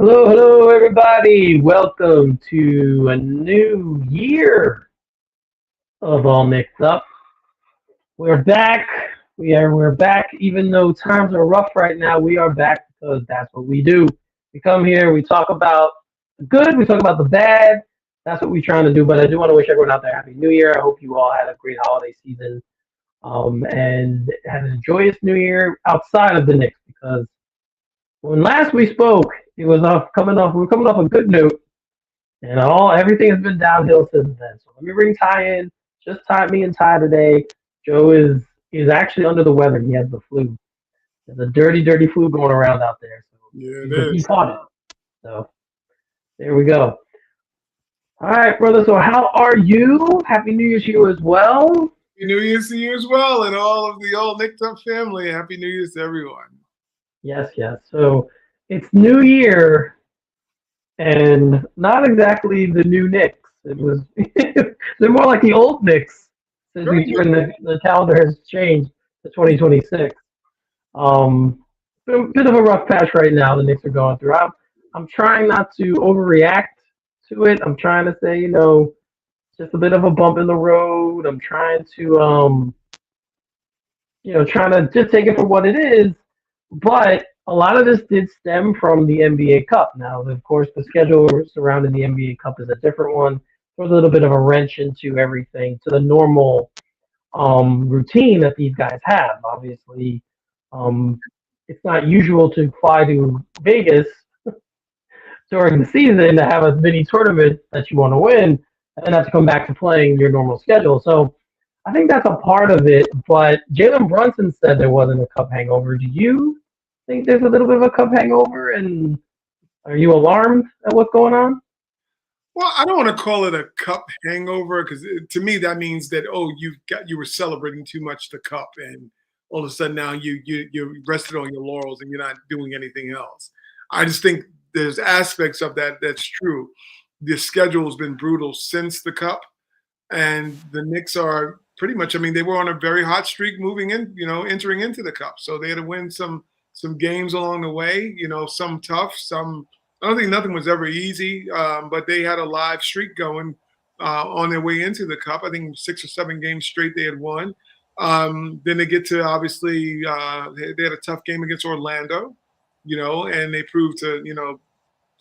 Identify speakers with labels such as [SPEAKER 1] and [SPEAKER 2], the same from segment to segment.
[SPEAKER 1] Hello, everybody. Welcome to a new year of All Knicked Up. We're back. We're back. Even though times are rough right now, we are back because that's what we do. We come here, we talk about the good, we talk about the bad. That's what we're trying to do. But I do want to wish everyone out there Happy New Year. I hope you all had a great holiday season and had a joyous New Year outside of the Knicks because when last we spoke, it was coming off. We were coming off a good note, and everything has been downhill since then. So let me bring Ty in. Just me and Ty today. Joe is actually under the weather. He has the flu. There's a dirty flu going around out there. So
[SPEAKER 2] Yeah, it
[SPEAKER 1] he
[SPEAKER 2] is.
[SPEAKER 1] caught it. So there we go. All right, brother. So how are you? Happy New Year to you as well.
[SPEAKER 2] Happy New Year's to you as well, and all of the old Knicked Up family. Happy New Year's to everyone.
[SPEAKER 1] Yes. So it's New Year, and not exactly the new Knicks. It was they're more like the old Knicks since
[SPEAKER 2] Very
[SPEAKER 1] when the calendar has changed to 2026. Bit of a rough patch right now the Knicks are going through. I'm trying not to overreact to it. I'm trying to say, just a bit of a bump in the road. I'm trying to trying to just take it for what it is. But a lot of this did stem from the NBA Cup. Now, of course, the schedule surrounding the NBA Cup is a different one. There's a little bit of a wrench into everything, to the normal routine that these guys have. Obviously, um, it's not usual to fly to Vegas during the season to have a mini tournament that you want to win and have to come back to playing your normal schedule. So I think that's a part of it. But Jalen Brunson said there wasn't a cup hangover. Do you think there's a little bit of a cup hangover? And are you alarmed at what's going on?
[SPEAKER 2] Well, I don't want to call it a cup hangover because to me that means that you were celebrating too much the cup, and all of a sudden now you rested on your laurels and you're not doing anything else. I just think there's aspects of that that's true. The schedule has been brutal since the cup, and the Knicks are pretty much. I mean, they were on a very hot streak moving in, entering into the cup. So they had to win some games along the way. Some tough, some. I don't think nothing was ever easy, but they had a live streak going on their way into the cup. I think 6 or 7 games straight they had won. Then they get to obviously they had a tough game against Orlando, and they proved to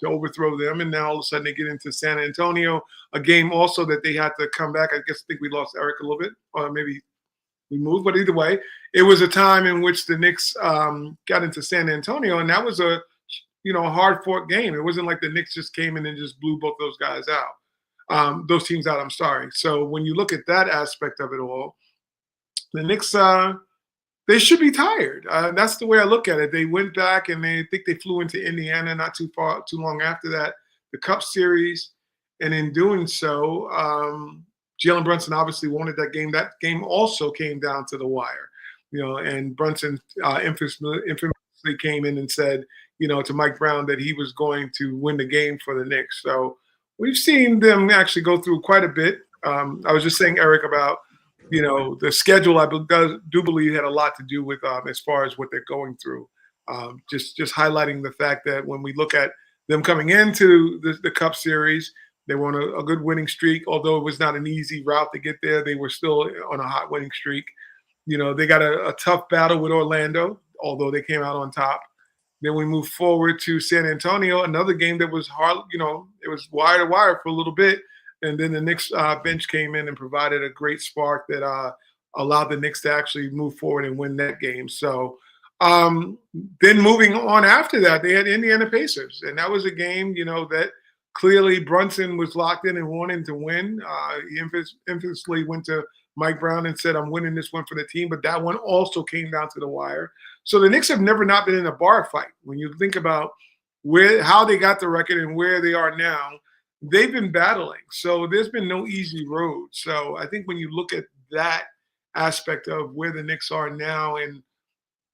[SPEAKER 2] overthrow them. And now all of a sudden they get into San Antonio, a game also that they had to come back. I think we lost Eric a little bit, or maybe we moved. But either way, it was a time in which the Knicks got into San Antonio, and that was a hard fought game. It wasn't like the Knicks just came in and just blew both those guys out, those teams out. I'm sorry. So when you look at that aspect of it all, the Knicks they should be tired. That's the way I look at it. They went back and they think they flew into Indiana not too long after that, the Cup Series, and in doing so, Jalen Brunson obviously wanted that game. That game also came down to the wire, and Brunson infamously came in and said, to Mike Brown that he was going to win the game for the Knicks. So we've seen them actually go through quite a bit. I was just saying, Eric, about the schedule. I do believe had a lot to do with as far as what they're going through. Just highlighting the fact that when we look at them coming into the Cup Series, they were on a good winning streak. Although it was not an easy route to get there, they were still on a hot winning streak. They got a tough battle with Orlando, although they came out on top. Then we moved forward to San Antonio, another game that was hard. It was wire to wire for a little bit. And then the Knicks bench came in and provided a great spark that allowed the Knicks to actually move forward and win that game. So then moving on after that, they had Indiana Pacers. And that was a game, that clearly Brunson was locked in and wanting to win. He infamously went to Mike Brown and said, I'm winning this one for the team. But that one also came down to the wire. So the Knicks have never not been in a bar fight. When you think about how they got the record and where they are now, they've been battling. So there's been no easy road. So I think when you look at that aspect of where the Knicks are now, and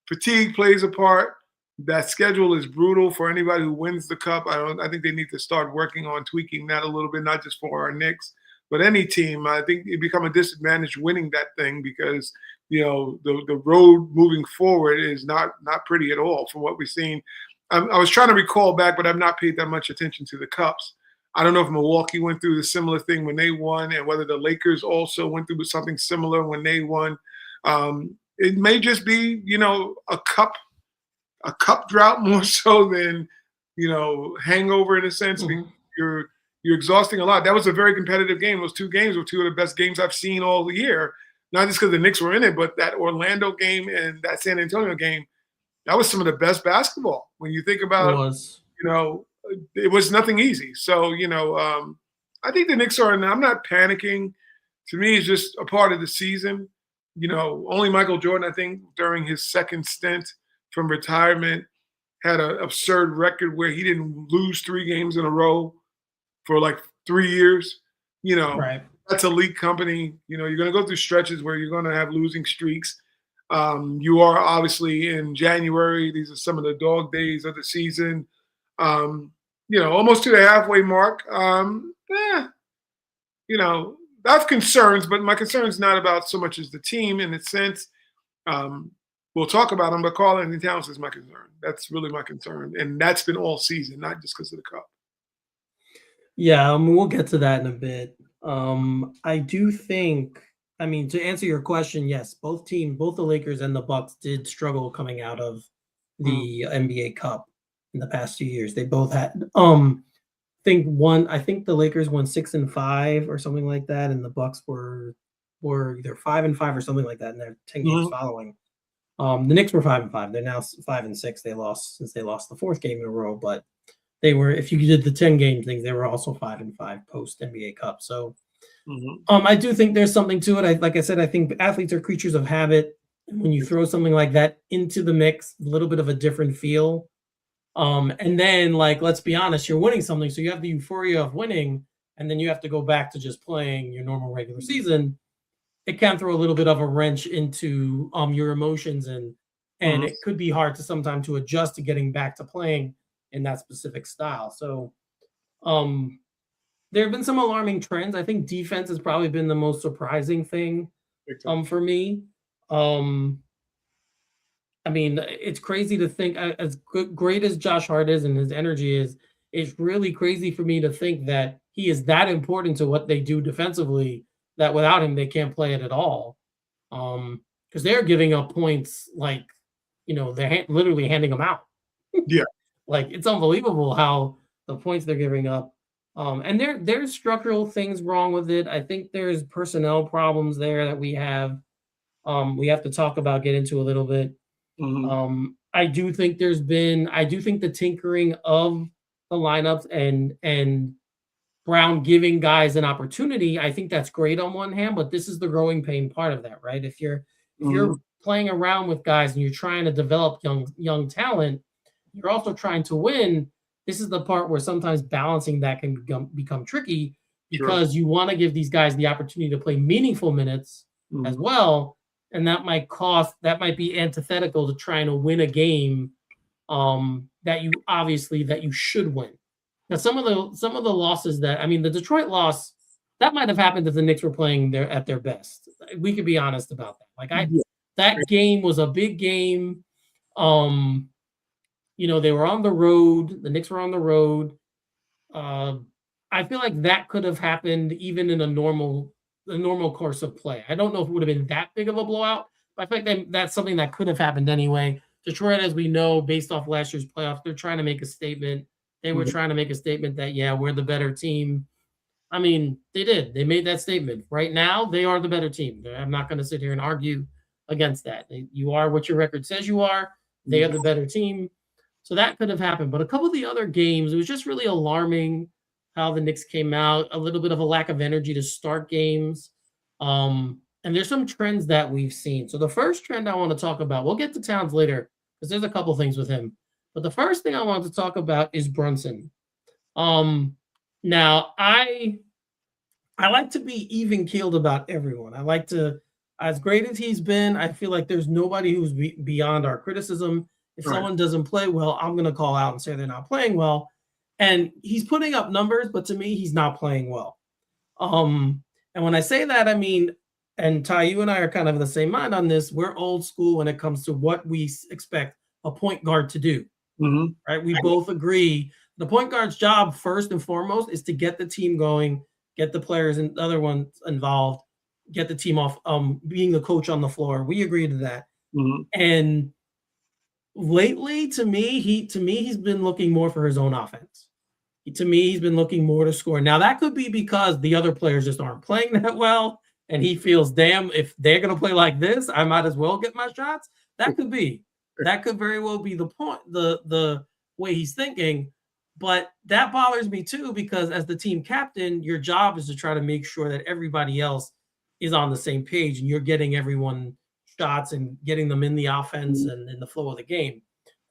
[SPEAKER 2] fatigue plays a part, that schedule is brutal for anybody who wins the cup. I think they need to start working on tweaking that a little bit, not just for our Knicks, but any team. I think you become a disadvantage winning that thing because the road moving forward is not pretty at all from what we've seen. I was trying to recall back, but I've not paid that much attention to the cups. I don't know if Milwaukee went through the similar thing when they won, and whether the Lakers also went through something similar when they won. It may just be, a cup drought more so than, hangover in a sense. Because
[SPEAKER 1] Mhm.
[SPEAKER 2] you're exhausting a lot. That was a very competitive game. Those two games were two of the best games I've seen all year. Not just because the Knicks were in it, but that Orlando game and that San Antonio game, that was some of the best basketball. When you think
[SPEAKER 1] It
[SPEAKER 2] about,
[SPEAKER 1] was.
[SPEAKER 2] you know, it was nothing easy. So, I think the Knicks are, and I'm not panicking. To me, it's just a part of the season. Only Michael Jordan, I think, during his second stint from retirement, had an absurd record where he didn't lose 3 games in a row for like 3 years. You know,
[SPEAKER 1] Right.
[SPEAKER 2] that's elite company. You're going to go through stretches where you're going to have losing streaks. You are obviously in January. These are some of the dog days of the season. Almost to the halfway mark. I have concerns, but my concern is not about so much as the team in a sense. Um, we'll talk about them, but Karl Anthony Towns is my concern. That's really my concern, and that's been all season, not just because of the cup.
[SPEAKER 1] Yeah, we'll get to that in a bit. I do think, I mean, to answer your question, yes, both the Lakers and the Bucks did struggle coming out of
[SPEAKER 2] Mm,
[SPEAKER 1] the NBA Cup in the past 2 years. They both had, I think the Lakers won 6-5 or something like that, and the Bucks were either 5-5 or something like that in their 10 games
[SPEAKER 2] mhm,
[SPEAKER 1] following. The Knicks were 5-5. They're now 5-6. They lost since they lost the fourth game in a row, but they were, if you did the 10 game things, they were also 5-5 post NBA Cup. So
[SPEAKER 2] mhm.
[SPEAKER 1] I do think there's something to it. Like I said, I think athletes are creatures of habit. And when you throw something like that into the mix, a little bit of a different feel. And then, like, let's be honest, you're winning something, so you have the euphoria of winning, and then you have to go back to just playing your normal regular season. It can throw a little bit of a wrench into your emotions, and
[SPEAKER 2] Mhm.
[SPEAKER 1] it could be hard to sometimes to adjust to getting back to playing in that specific style. So um there have been some alarming trends. I think defense has probably been the most surprising thing
[SPEAKER 2] Big time.
[SPEAKER 1] for me. Um I mean, it's crazy to think, as great as Josh Hart is and his energy is, it's really crazy for me to think that he is that important to what they do defensively, that without him they can't play it at all. Because they're giving up points like, they're literally handing them out.
[SPEAKER 2] Yeah.
[SPEAKER 1] Like, it's unbelievable how the points they're giving up. And there's structural things wrong with it. I think there's personnel problems there that we have to talk about, get into a little bit.
[SPEAKER 2] Mhm.
[SPEAKER 1] I do think the tinkering of the lineups and Brown giving guys an opportunity, I think that's great on one hand, but this is the growing pain part of that, right? If you're
[SPEAKER 2] Mhm.
[SPEAKER 1] playing around with guys and you're trying to develop young talent, you're also trying to win. This is the part where sometimes balancing that can become tricky,
[SPEAKER 2] True.
[SPEAKER 1] because you want to give these guys the opportunity to play meaningful minutes as
[SPEAKER 2] Mhm.
[SPEAKER 1] well, and that might be antithetical to trying to win a game that you should win. Now, some of the losses that, I mean, the Detroit loss, that might have happened if the Knicks were playing at their best. We could be honest about that.
[SPEAKER 2] Yeah.
[SPEAKER 1] That game was a big game. Um, they were on the road. The Knicks were on the road. Uh, I feel like that could have happened even in the normal course of play. I don't know if it would have been that big of a blowout, but I feel like that's something that could have happened anyway. Detroit, as we know, based off last year's playoffs, they're trying to make a statement. They were
[SPEAKER 2] Mhm.
[SPEAKER 1] trying to make a statement that, yeah, we're the better team. I mean, they did. They made that statement. Right now, they are the better team. I'm not going to sit here and argue against that. You are what your record says you are. They are
[SPEAKER 2] Mhm.
[SPEAKER 1] the better team. So that could have happened. But a couple of the other games, it was just really alarming how the Knicks came out, a little bit of a lack of energy to start games. And there's some trends that we've seen. So the first trend I want to talk about, we'll get to Towns later because there's a couple things with him. But the first thing I want to talk about is Brunson. Um, Now I like to be even keeled about everyone. I like to, as great as he's been, I feel like there's nobody who's beyond our criticism. If
[SPEAKER 2] Right.
[SPEAKER 1] someone doesn't play well, I'm going to call out and say they're not playing well. And he's putting up numbers, but to me, he's not playing well. And when I say that, I mean, and Ty, you and I are kind of in the same mind on this. We're old school when it comes to what we expect a point guard to do.
[SPEAKER 2] Mm-hmm.
[SPEAKER 3] right? We both agree the point guard's job first and foremost is to get the team going, get the players and the other ones involved, get the team off. Being the coach on the floor, we agree to that.
[SPEAKER 2] Mm-hmm.
[SPEAKER 3] And lately, to me, he's been looking more for his own offense. To me, he's been looking more to score. Now that could be because the other players just aren't playing that well, and he feels, damn, if they're going to play like this, I might as well get my shots. That could be. That could very well be the point, the way he's thinking. But that bothers me too, because as the team captain, your job is to try to make sure that everybody else is on the same page and you're getting everyone shots and getting them in the offense and in the flow of the game.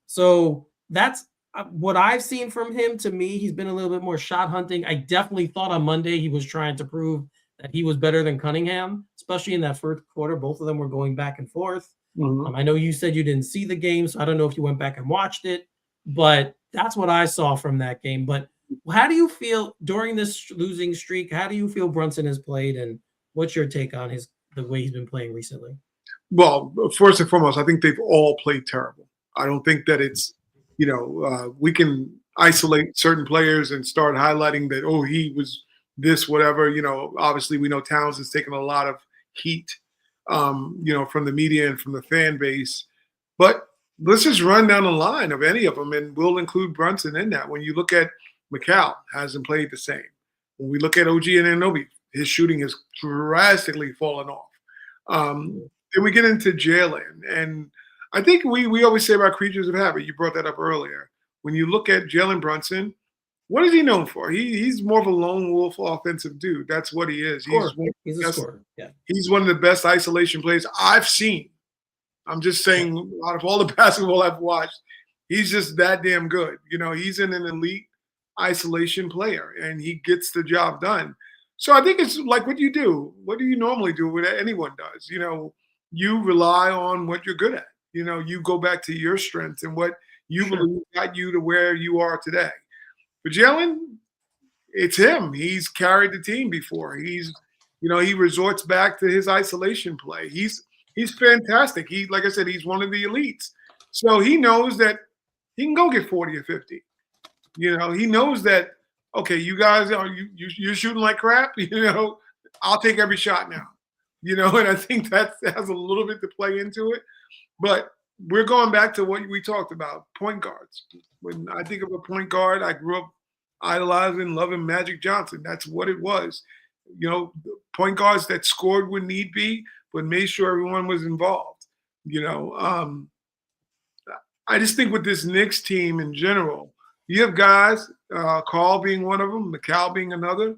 [SPEAKER 3] So that's what I've seen from him. To me, he's been a little bit more shot hunting. I definitely thought on Monday he was trying to prove that he was better than Cunningham, especially in that first quarter. Both of them were going back and forth.
[SPEAKER 2] Mm-hmm.
[SPEAKER 3] I know you said you didn't see the game, so I don't know if you went back and watched it, but that's what I saw from that game. But how do you feel during this losing streak? How do you feel Brunson has played, and what's your take on the way he's been playing recently?
[SPEAKER 2] Well, first and foremost, I think they've all played terrible. I don't think that it's, we can isolate certain players and start highlighting that, oh, he was this, whatever. Obviously we know Towns has taken a lot of heat, from the media and from the fan base. But let's just run down the line of any of them, and we'll include Brunson in that. When you look at McCall, hasn't played the same. When we look at OG and Anunoby, his shooting has drastically fallen off. Then we get into Jalen, and I think we always say about creatures of habit. You brought that up earlier. When you look at Jalen Brunson, what is he known for? He's more of a lone wolf offensive dude. That's what he is.
[SPEAKER 3] He's a scorer. Yeah.
[SPEAKER 2] He's one of the best isolation players I've seen. I'm just saying, out of all the basketball I've watched, he's just that damn good. He's an elite isolation player, and he gets the job done. So I think it's like what you do. What do you normally do? What anyone does. You rely on what you're good at. You go back to your strengths and what you believe got you to where you are today. But Jalen, it's him. He's carried the team before. He resorts back to his isolation play. He's fantastic. Like I said, he's one of the elites. So he knows that he can go get 40 or 50. He knows that, okay, you guys you're shooting like crap. I'll take every shot now. And I think that has a little bit to play into it. But we're going back to what we talked about, point guards. When I think of a point guard, I grew up idolizing, loving Magic Johnson. That's what it was. Point guards that scored when need be, but made sure everyone was involved. I just think with this Knicks team in general, you have guys, Carl being one of them, McCall being another,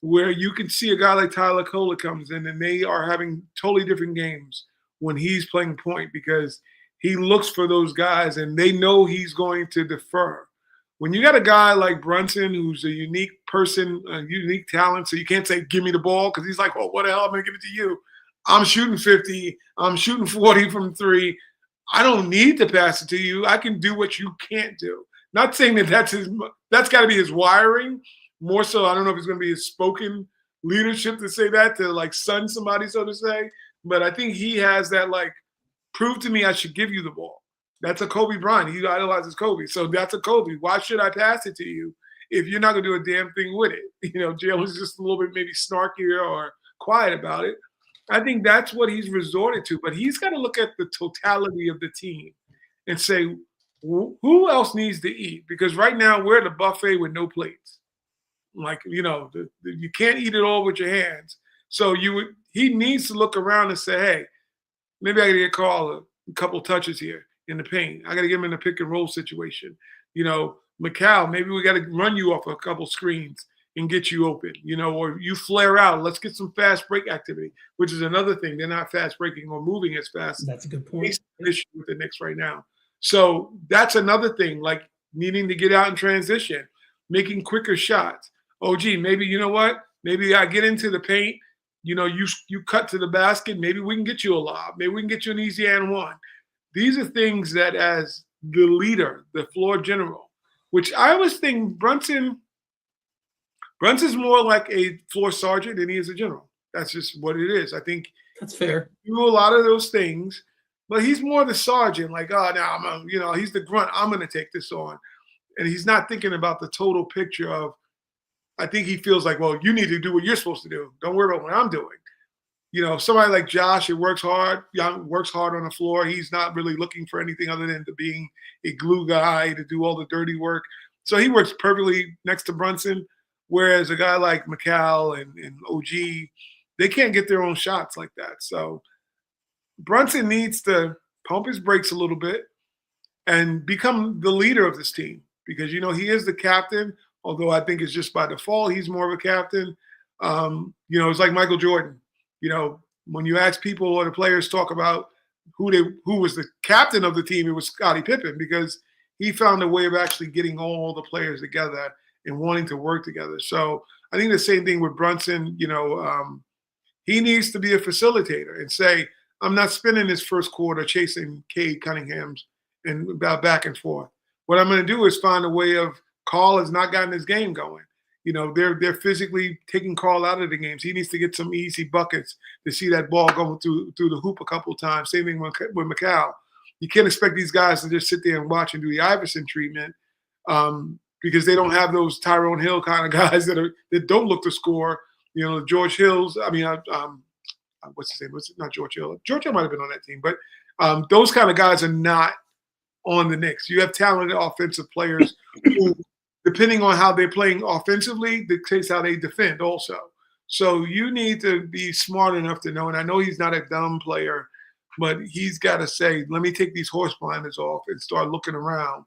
[SPEAKER 2] where you can see a guy like Tyler Kohler comes in and they are having totally different games when he's playing point, because he looks for those guys and they know he's going to defer. When you got a guy like Brunson, who's a unique person, a unique talent, so you can't say, give me the ball, because he's like, well, what the hell? I'm going to give it to you. I'm shooting 50. I'm shooting 40 from three. I don't need to pass it to you. I can do what you can't do. Not saying that that's got to be his wiring. More so, I don't know if it's going to be his spoken leadership to say that, to like son somebody, so to say. But I think he has that, like, prove to me I should give you the ball. That's a Kobe Bryant. He idolizes Kobe. So that's a Kobe. Why should I pass it to you if you're not going to do a damn thing with it? Jalen's just a little bit maybe snarkier or quiet about it. I think that's what he's resorted to. But he's got to look at the totality of the team and say, who else needs to eat? Because right now we're at a buffet with no plates. Like, you can't eat it all with your hands. So he needs to look around and say, hey, maybe I got to get Carl a couple touches here in the paint. I got to get him in a pick and roll situation. McCall, maybe we got to run you off a couple screens and get you open, or you flare out. Let's get some fast break activity, which is another thing. They're not fast breaking or moving as fast.
[SPEAKER 3] That's a good point.
[SPEAKER 2] Issue with the Knicks right now. So that's another thing, like needing to get out in transition, making quicker shots. Oh, gee, maybe, you know what? Maybe I get into the paint. You cut to the basket. Maybe we can get you a lob. Maybe we can get you an easy and one. These are things that, as the leader, the floor general, which I always think Brunson's more like a floor sergeant than he is a general. That's just what it is. I think
[SPEAKER 3] that's fair.
[SPEAKER 2] You do a lot of those things, but he's more the sergeant. Like, oh, now he's the grunt. I'm going to take this on, and he's not thinking about the total picture of. I think he feels like, well, you need to do what you're supposed to do. Don't worry about what I'm doing. Somebody like Josh, it works hard. Works hard on the floor. He's not really looking for anything other than to being a glue guy to do all the dirty work. So he works perfectly next to Brunson. Whereas a guy like McCall and OG, they can't get their own shots like that. So Brunson needs to pump his brakes a little bit and become the leader of this team because, he is the captain, although I think it's just by default he's more of a captain. It's like Michael Jordan. When you ask people or the players talk about who was the captain of the team, it was Scottie Pippen because he found a way of actually getting all the players together and wanting to work together. So I think the same thing with Brunson. He needs to be a facilitator and say, I'm not spending this first quarter chasing Cade Cunningham's and about back and forth. What I'm going to do is find a way of Carl has not gotten his game going. They're physically taking Carl out of the games. He needs to get some easy buckets to see that ball going through the hoop a couple of times. Same thing with McCall. You can't expect these guys to just sit there and watch and do the Iverson treatment because they don't have those Tyrone Hill kind of guys that don't look to score. George Hill's. What's his name? Not George Hill. George Hill might have been on that team, but those kind of guys are not on the Knicks. You have talented offensive players who, depending on how they're playing offensively, dictates how they defend also. So you need to be smart enough to know, and I know he's not a dumb player, but he's got to say, let me take these horse blinders off and start looking around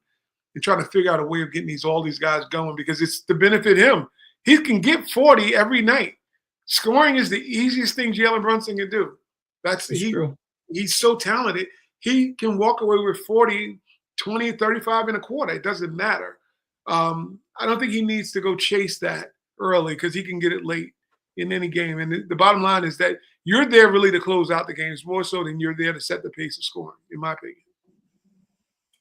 [SPEAKER 2] and trying to figure out a way of getting all these guys going because it's to benefit him. He can get 40 every night. Scoring is the easiest thing Jalen Brunson can do. That's true. He's so talented. He can walk away with 40, 20, 35 in a quarter. It doesn't matter. I don't think he needs to go chase that early because he can get it late in any game. And the bottom line is that you're there really to close out the games more so than you're there to set the pace of scoring, in my opinion.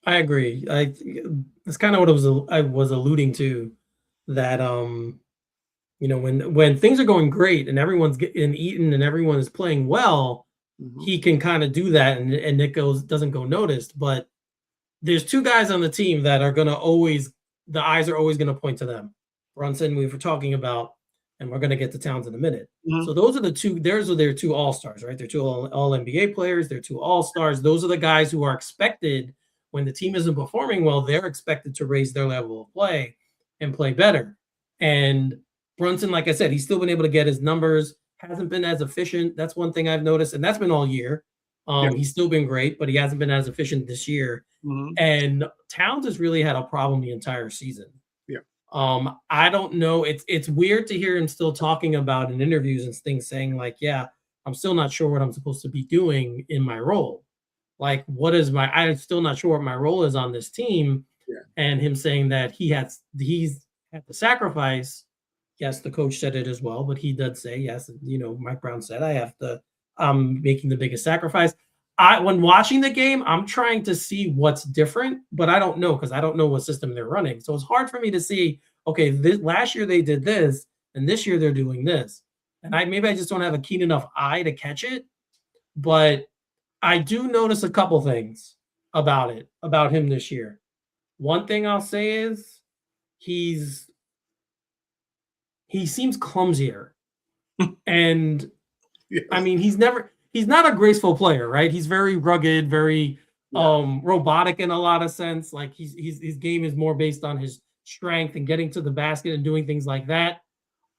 [SPEAKER 3] I agree. That's kind of what I was alluding to, that when things are going great and everyone's getting eaten and everyone is playing well, he can kind of do that and it doesn't go noticed. But there's two guys on the team that are going to the eyes are always going to point to them. Brunson, we were talking about, and we're going to get to Towns in a minute. So those are their two all-stars, right? They're two all NBA players. They're two all-stars. Those are the guys who are expected, when the team isn't performing well, they're expected to raise their level of play and play better. And Brunson, like I said, he's still been able to get his numbers, hasn't been as efficient. That's one thing I've noticed, and that's been all year. He's still been great, but he hasn't been as efficient this year. And Towns has really had a problem the entire season. I don't know. It's weird to hear him still talking about in interviews and things, saying like, yeah, I'm still not sure what I'm supposed to be doing in my role. Like, I'm still not sure what my role is on this team. And him saying that he's had to sacrifice. Yes, the coach said it as well, but he did say, yes, Mike Brown said, I'm making the biggest sacrifice. When watching the game, I'm trying to see what's different, but I don't know because I don't know what system they're running. So it's hard for me to see, okay, last year they did this, and this year they're doing this. And maybe I just don't have a keen enough eye to catch it. But I do notice a couple things about him this year. One thing I'll say is he seems clumsier. And yes. I mean, he's not a graceful player, right? He's very rugged, very robotic in a lot of sense. Like his game is more based on his strength and getting to the basket and doing things like that.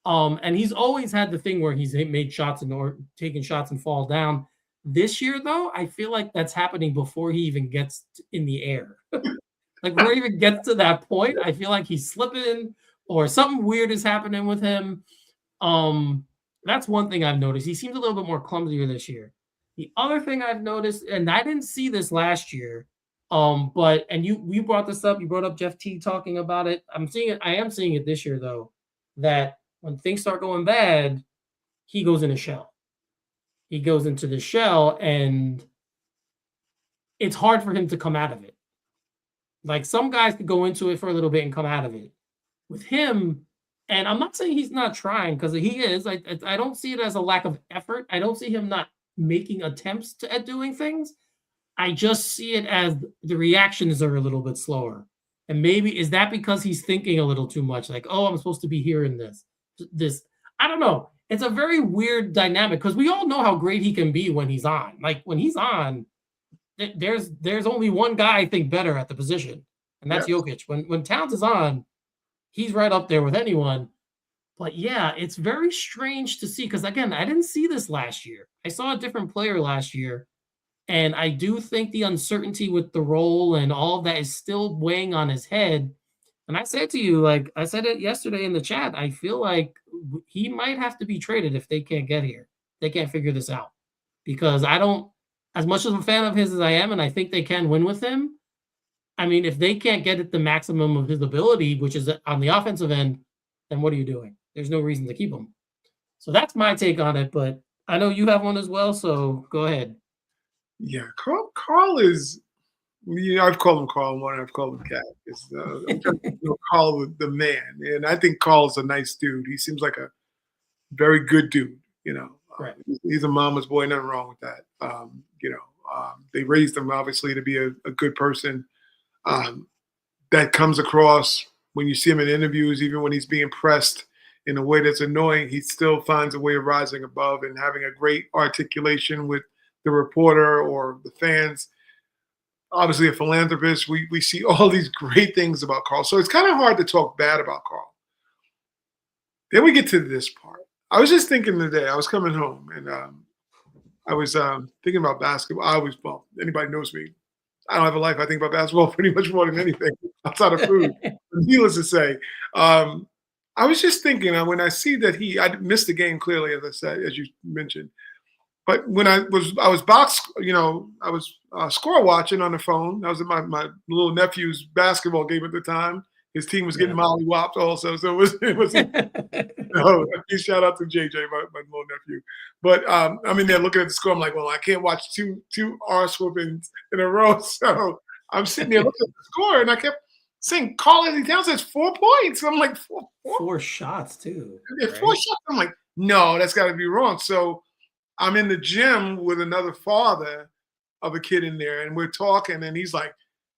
[SPEAKER 3] And he's always had the thing where he's made shots or taken shots and fall down. This year, though, I feel like that's happening before he even gets in the air. Like before he even gets to that point, I feel like he's slipping or something weird is happening with him. That's one thing I've noticed. He seems a little bit more clumsier this year. The other thing I've noticed, and I didn't see this last year, but you brought this up. You brought up Jeff T talking about it. I am seeing it this year though, that when things start going bad, he goes in a shell. He goes into the shell, and it's hard for him to come out of it. Like some guys could go into it for a little bit and come out of it. With him, and I'm not saying he's not trying, because he is. I don't see it as a lack of effort. I don't see him not making attempts at doing things. I just see it as the reactions are a little bit slower. And maybe is that because he's thinking a little too much? Like, oh, I'm supposed to be hearing this. I don't know. It's a very weird dynamic because we all know how great he can be when he's on. Like when he's on, there's only one guy I think better at the position, and that's
[SPEAKER 2] Yes.
[SPEAKER 3] Jokic. When Towns is on, he's right up there with anyone. But yeah, it's very strange to see because again, I didn't see this last year. I saw a different player last year, and I do think the uncertainty with the role and all of that is still weighing on his head. And I said to you, like I said it yesterday in the chat, I feel like he might have to be traded if they can't get here. They can't figure this out because I don't, as much of a fan of his as I am, and I think they can win with him. I mean, if they can't get at the maximum of his ability, which is on the offensive end, then what are you doing? There's no reason to keep him. So that's my take on it. But I know you have one as well, so go ahead.
[SPEAKER 2] Yeah, Carl is. I've called him Carl more than I've called him Cat. Carl the man, and I think Carl's a nice dude. He seems like a very good dude.
[SPEAKER 3] Right.
[SPEAKER 2] He's a mama's boy. Nothing wrong with that. They raised him obviously to be a good person. That comes across when you see him in interviews, even when he's being pressed in a way that's annoying. He still finds a way of rising above and having a great articulation with the reporter or the fans. Obviously a philanthropist. We see all these great things about Carl. So it's kind of hard to talk bad about Carl. Then we get to this part. I was just thinking today, I was coming home and I was thinking about basketball. Anybody knows me. I don't have a life. I think about basketball pretty much more than anything outside of food. Needless to say, I was just thinking when I see that I missed the game clearly, as I said, as you mentioned. But when I was I was score watching on the phone. I was at my little nephew's basketball game at the time. His team was getting mollywopped also, so it was shout out to JJ, my little nephew. But I'm in there looking at the score. I'm like, well, I can't watch two arse whoopings in a row. So I'm sitting there looking at the score, and I kept saying, Carl Anthony Towns has 4 points. I'm like,
[SPEAKER 3] four shots too.
[SPEAKER 2] Yeah, right? 4 shots. I'm like, no, that's got to be wrong. So I'm in the gym with another father of a kid in there, and we're talking, and he's like,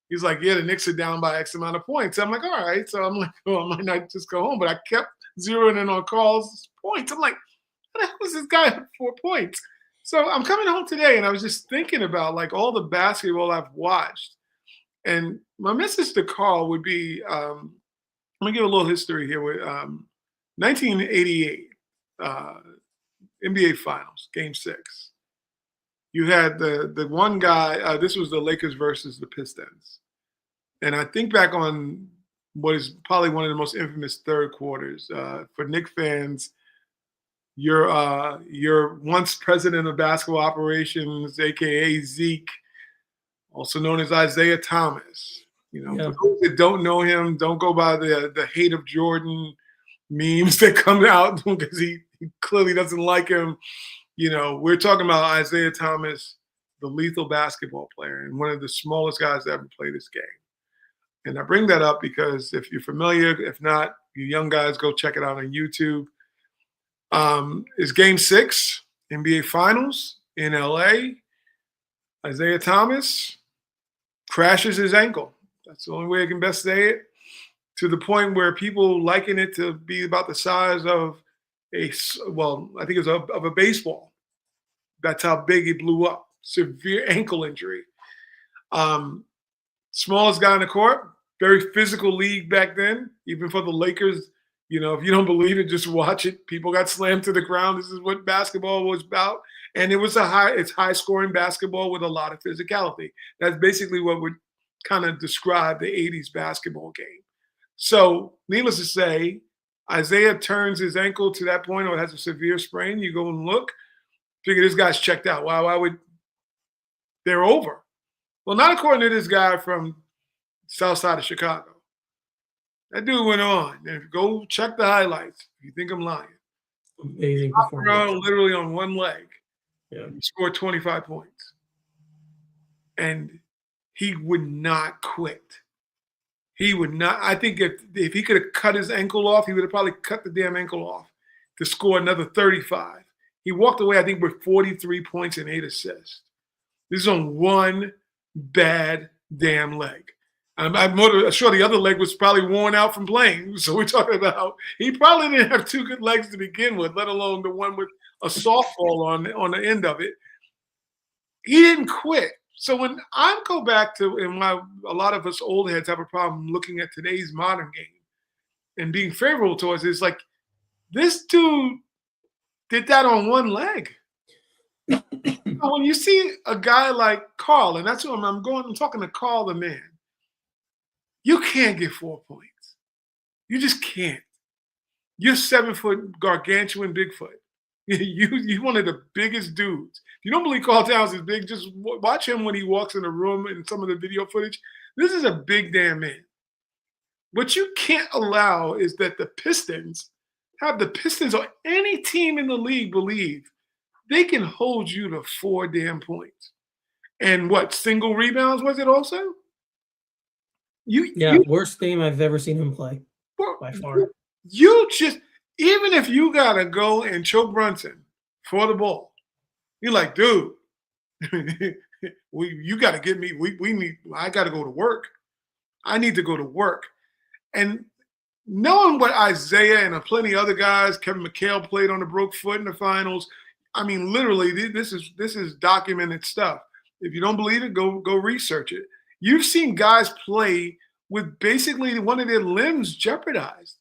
[SPEAKER 2] yeah, the Knicks are down by X amount of points. I'm like, all right. So I'm like, well, I might not just go home, but I kept zeroing in on Carl's points. I'm like, what the hell is this guy at 4 points? So I'm coming home today, and I was just thinking about like all the basketball I've watched, and my message to Carl would be, I'm gonna give a little history here with 1988. NBA Finals, Game 6. You had the one guy. This was the Lakers versus the Pistons, and I think back on what is probably one of the most infamous third quarters for Knicks fans. Your once president of basketball operations, aka Zeke, also known as Isaiah Thomas. For those that don't know him, don't go by the hate of Jordan memes that come out because he clearly doesn't like him. We're talking about Isaiah Thomas, the lethal basketball player and one of the smallest guys to ever play this game. And I bring that up because if you're familiar, if not, you young guys, go check it out on YouTube. It's Game 6, NBA Finals in LA. Isaiah Thomas crashes his ankle. That's the only way I can best say it. To the point where people liken it to be about the size of I think it was of a baseball. That's how big it blew up. Severe ankle injury. Smallest guy in the court. Very physical league back then. Even for the Lakers, if you don't believe it, just watch it. People got slammed to the ground. This is what basketball was about. And it was high scoring basketball with a lot of physicality. That's basically what would kind of describe the 80s basketball game. So needless to say, Isaiah turns his ankle to that point or has a severe sprain. You go and look, figure this guy's checked out. Why would they're over? Well, not according to this guy from south side of Chicago. That dude went on. And go check the highlights. If you think I'm lying.
[SPEAKER 3] Amazing performance.
[SPEAKER 2] Literally on one leg.
[SPEAKER 3] Yeah.
[SPEAKER 2] He scored 25 points. And he would not quit. He would not. I think if he could have cut his ankle off, he would have probably cut the damn ankle off to score another 35. He walked away, I think, with 43 points and 8 assists. This is on one bad damn leg. I'm sure the other leg was probably worn out from playing. So we're talking about he probably didn't have two good legs to begin with, let alone the one with a softball on the end of it. He didn't quit. So when I go back to, and why a lot of us old heads have a problem looking at today's modern game and being favorable towards it, it's like this dude did that on one leg. When you see a guy like Carl, and that's what I'm talking to Carl the man, you can't get 4 points. You just can't. You're 7 foot gargantuan Bigfoot. You're one of the biggest dudes. If you don't believe Carl Towns is big, just watch him when he walks in the room and some of the video footage. This is a big damn man. What you can't allow is that the Pistons or any team in the league believe they can hold you to 4 damn points. And what, single rebounds was it also?
[SPEAKER 3] Worst game I've ever seen him play by far.
[SPEAKER 2] You just, even if you got to go and choke Brunson for the ball, you're like, dude, you got to get me, I got to go to work. I need to go to work. And knowing what Isaiah and plenty of other guys, Kevin McHale played on a broke foot in the finals. I mean, literally, this is documented stuff. If you don't believe it, go research it. You've seen guys play with basically one of their limbs jeopardized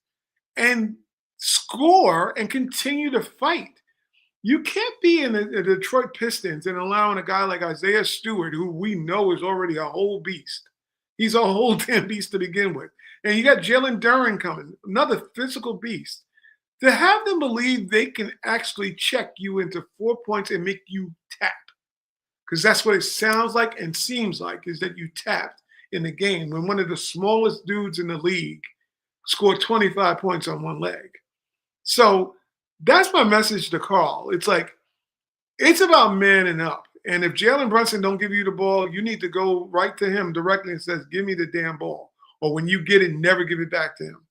[SPEAKER 2] and score and continue to fight. You can't be in the Detroit Pistons and allowing a guy like Isaiah Stewart, who we know is already a whole beast. He's a whole damn beast to begin with. And you got Jalen Duren coming, another physical beast. To have them believe they can actually check you into 4 points and make you tap, because that's what it sounds like and seems like, is that you tapped in the game when one of the smallest dudes in the league scored 25 points on one leg. So that's my message to Carl. It's like, it's about manning up. And if Jalen Brunson don't give you the ball, you need to go right to him directly and says, give me the damn ball. Or when you get it, never give it back to him.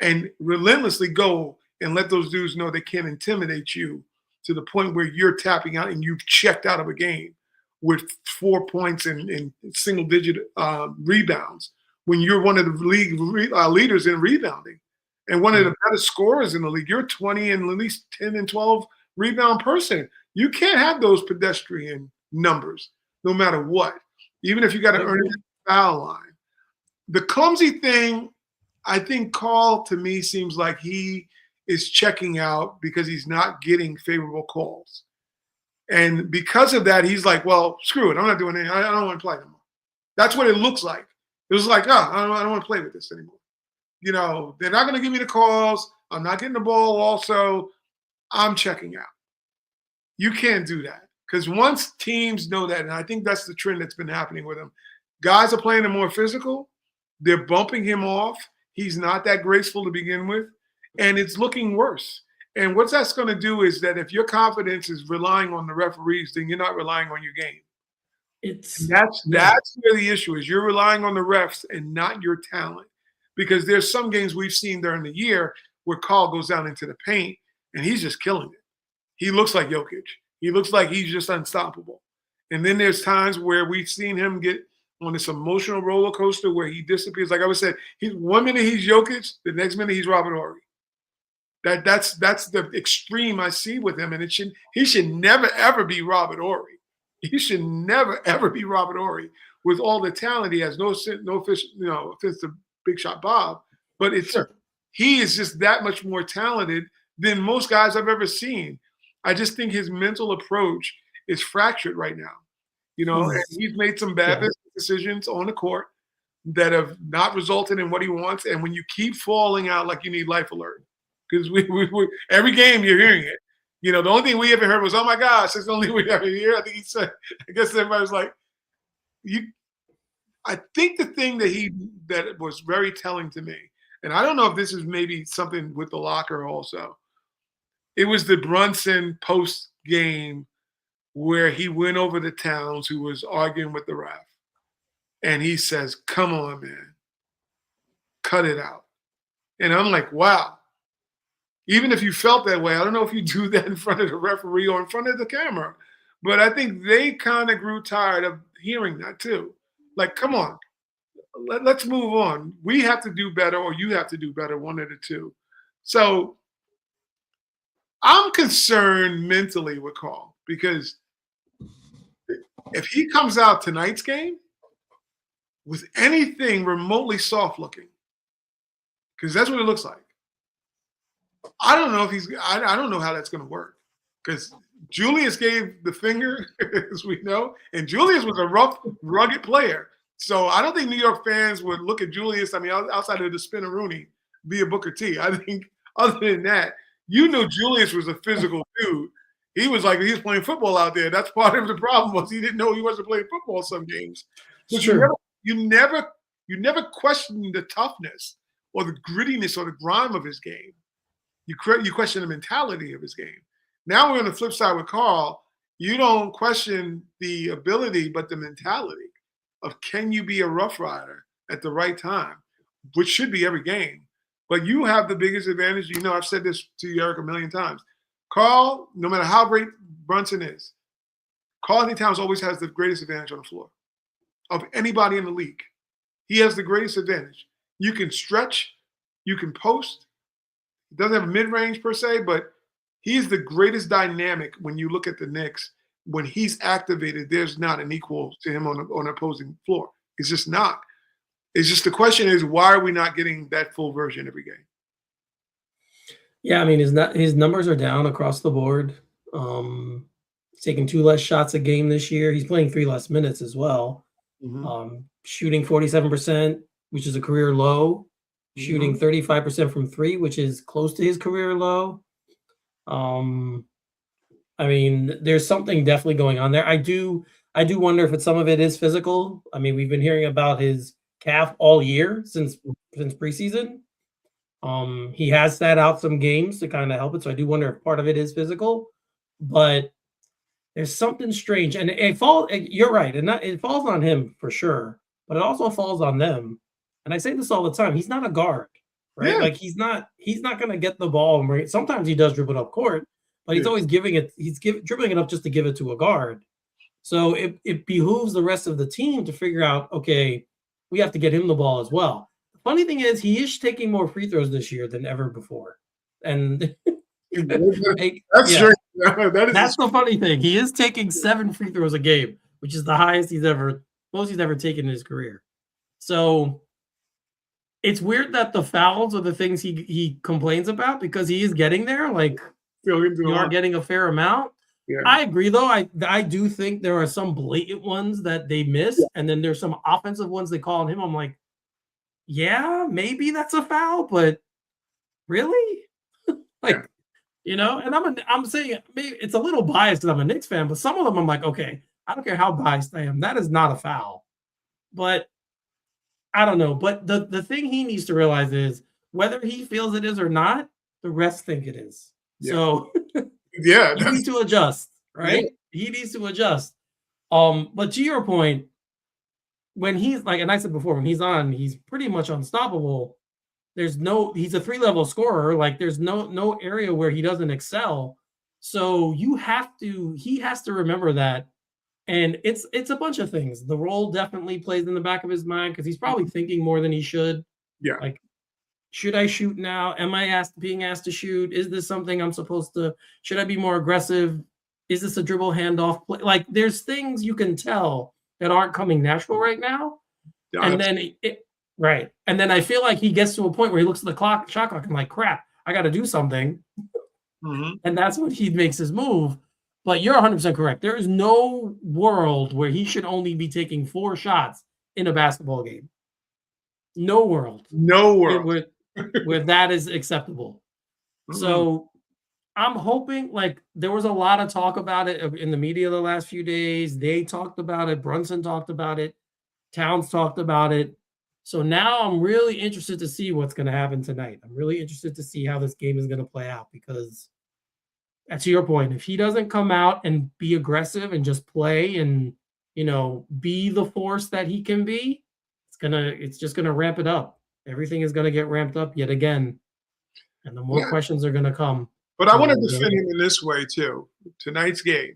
[SPEAKER 2] And relentlessly go and let those dudes know they can't intimidate you to the point where you're tapping out and you've checked out of a game with 4 points and single-digit rebounds when you're one of the league leaders in rebounding and one of the better scorers in the league. You're 20 and at least 10 and 12 rebound person. You can't have those pedestrian numbers no matter what, even if you got to earn it at the foul line. The clumsy thing, I think Carl, to me, seems like he is checking out because he's not getting favorable calls. And because of that, he's like, well, screw it. I'm not doing anything. I don't want to play anymore. That's what it looks like. It was like, I don't want to play with this anymore. You know, they're not going to give me the calls. I'm not getting the ball also. I'm checking out. You can't do that. Because once teams know that, and I think that's the trend that's been happening with them, guys are playing them more physical. They're bumping him off. He's not that graceful to begin with. And it's looking worse. And what that's going to do is that if your confidence is relying on the referees, then you're not relying on your game. That's where the issue is. You're relying on the refs and not your talent. Because there's some games we've seen during the year where Carl goes down into the paint and he's just killing it. He looks like Jokic. He looks like he's just unstoppable. And then there's times where we've seen him get on this emotional roller coaster where he disappears. Like I was saying, one minute he's Jokic, the next minute he's Robert Horry. That's the extreme I see with him, and he should never ever be Robert Horry. He should never ever be Robert Horry with all the talent he has. No offense to Big Shot Bob, but he is just that much more talented than most guys I've ever seen. I just think his mental approach is fractured right now. You know, and he's made some bad decisions on the court that have not resulted in what he wants. And when you keep falling out, like, you need life alert, because we every game you're hearing it. You know, the only thing we ever heard was, "Oh my gosh," that's the only thing we ever hear. I think he said. I guess everybody was like, I think the thing that was very telling to me, and I don't know if this is maybe something with the locker also. It was the Brunson post game where he went over to Towns, who was arguing with the ref. And he says, "Come on, man. Cut it out." And I'm like, wow. Even if you felt that way, I don't know if you do that in front of the referee or in front of the camera. But I think they kind of grew tired of hearing that too. Like, come on, let's move on. We have to do better, or you have to do better, one of the two. So I'm concerned mentally with Carl because if he comes out tonight's game with anything remotely soft looking, because that's what it looks like. I don't know if I don't know how that's going to work because Julius gave the finger, as we know, and Julius was a rough, rugged player. So I don't think New York fans would look at Julius, I mean, outside of the Spinaroonie, via Booker T. I think other than that, you knew Julius was a physical dude. He was like he was playing football out there. That's part of the problem was he didn't know he wasn't playing football some games. But
[SPEAKER 3] Sure.
[SPEAKER 2] you never questioned the toughness or the grittiness or the grime of his game. You question the mentality of his game. Now we're on the flip side with Carl. You don't question the ability, but the mentality of can you be a Rough Rider at the right time, which should be every game. But you have the biggest advantage. You know, I've said this to you, Eric, a million times. Carl, no matter how great Brunson is, Carl Towns always has the greatest advantage on the floor of anybody in the league. He has the greatest advantage. You can stretch, you can post. He doesn't have a mid-range per se, but he's the greatest dynamic when you look at the Knicks. When he's activated, there's not an equal to him on the opposing floor. It's just not. It's just the question is, why are we not getting that full version every game?
[SPEAKER 3] Yeah, I mean, his numbers are down across the board. He's taking 2 less shots a game this year. He's playing 3 less minutes as well. Shooting 47%, which is a career low. Shooting 35% from 3, which is close to his career low. I mean, there's something definitely going on there. I do wonder if some of it is physical. I mean, we've been hearing about his calf all year since preseason. He has sat out some games to kind of help it, so I do wonder if part of it is physical. But there's something strange, and you're right, and it falls on him for sure, but it also falls on them. And I say this all the time: he's not a guard, right?
[SPEAKER 2] Yeah.
[SPEAKER 3] Like he's not going to get the ball and bring it. Sometimes he does dribble it up court, but he's always giving it. Dribbling it up just to give it to a guard. So it behooves the rest of the team to figure out, okay, we have to get him the ball as well. The funny thing is, he is taking more free throws this year than ever before, and
[SPEAKER 2] that's true.
[SPEAKER 3] That's the funny thing. He is taking 7 free throws a game, which is the highest most he's ever taken in his career. So it's weird that the fouls are the things he complains about because he is getting there. Like you are getting a fair amount.
[SPEAKER 2] Yeah.
[SPEAKER 3] I agree, though. I do think there are some blatant ones that they miss, and then there's some offensive ones they call on him. I'm like, yeah, maybe that's a foul, but really, you know. And I'm saying maybe it's a little biased because I'm a Knicks fan, but some of them I'm like, okay, I don't care how biased I am, that is not a foul. But I don't know. But the thing he needs to realize is whether he feels it is or not, the rest think it is.
[SPEAKER 2] Yeah.
[SPEAKER 3] So
[SPEAKER 2] yeah,
[SPEAKER 3] he needs to adjust, right? Yeah. He needs to adjust. But to your point, when he's like, and I said before, when he's on, he's pretty much unstoppable. He's a 3-level scorer. Like there's no area where he doesn't excel. So he has to remember that. And it's a bunch of things. The role definitely plays in the back of his mind because he's probably thinking more than he should.
[SPEAKER 2] Yeah.
[SPEAKER 3] Like, should I shoot now? Am I being asked to shoot? Is this something I'm supposed to? Should I be more aggressive? Is this a dribble handoff play? Like, there's things you can tell that aren't coming natural right now. Yeah, and then right. And then I feel like he gets to a point where he looks at the shot clock and like, crap, I got to do something. And that's when he makes his move. But you're 100% correct. There is no world where he should only be taking 4 shots in a basketball game. No world.
[SPEAKER 2] No world.
[SPEAKER 3] Where that is acceptable. So I'm hoping, like, there was a lot of talk about it in the media the last few days. They talked about it. Brunson talked about it. Towns talked about it. So now I'm really interested to see what's going to happen tonight. I'm really interested to see how this game is going to play out because, to your point, if he doesn't come out and be aggressive and just play and, you know, be the force that he can be, it's just going to ramp it up. Everything is going to get ramped up yet again. And the more questions are going to come.
[SPEAKER 2] But I want to defend him in this way, too. Tonight's game,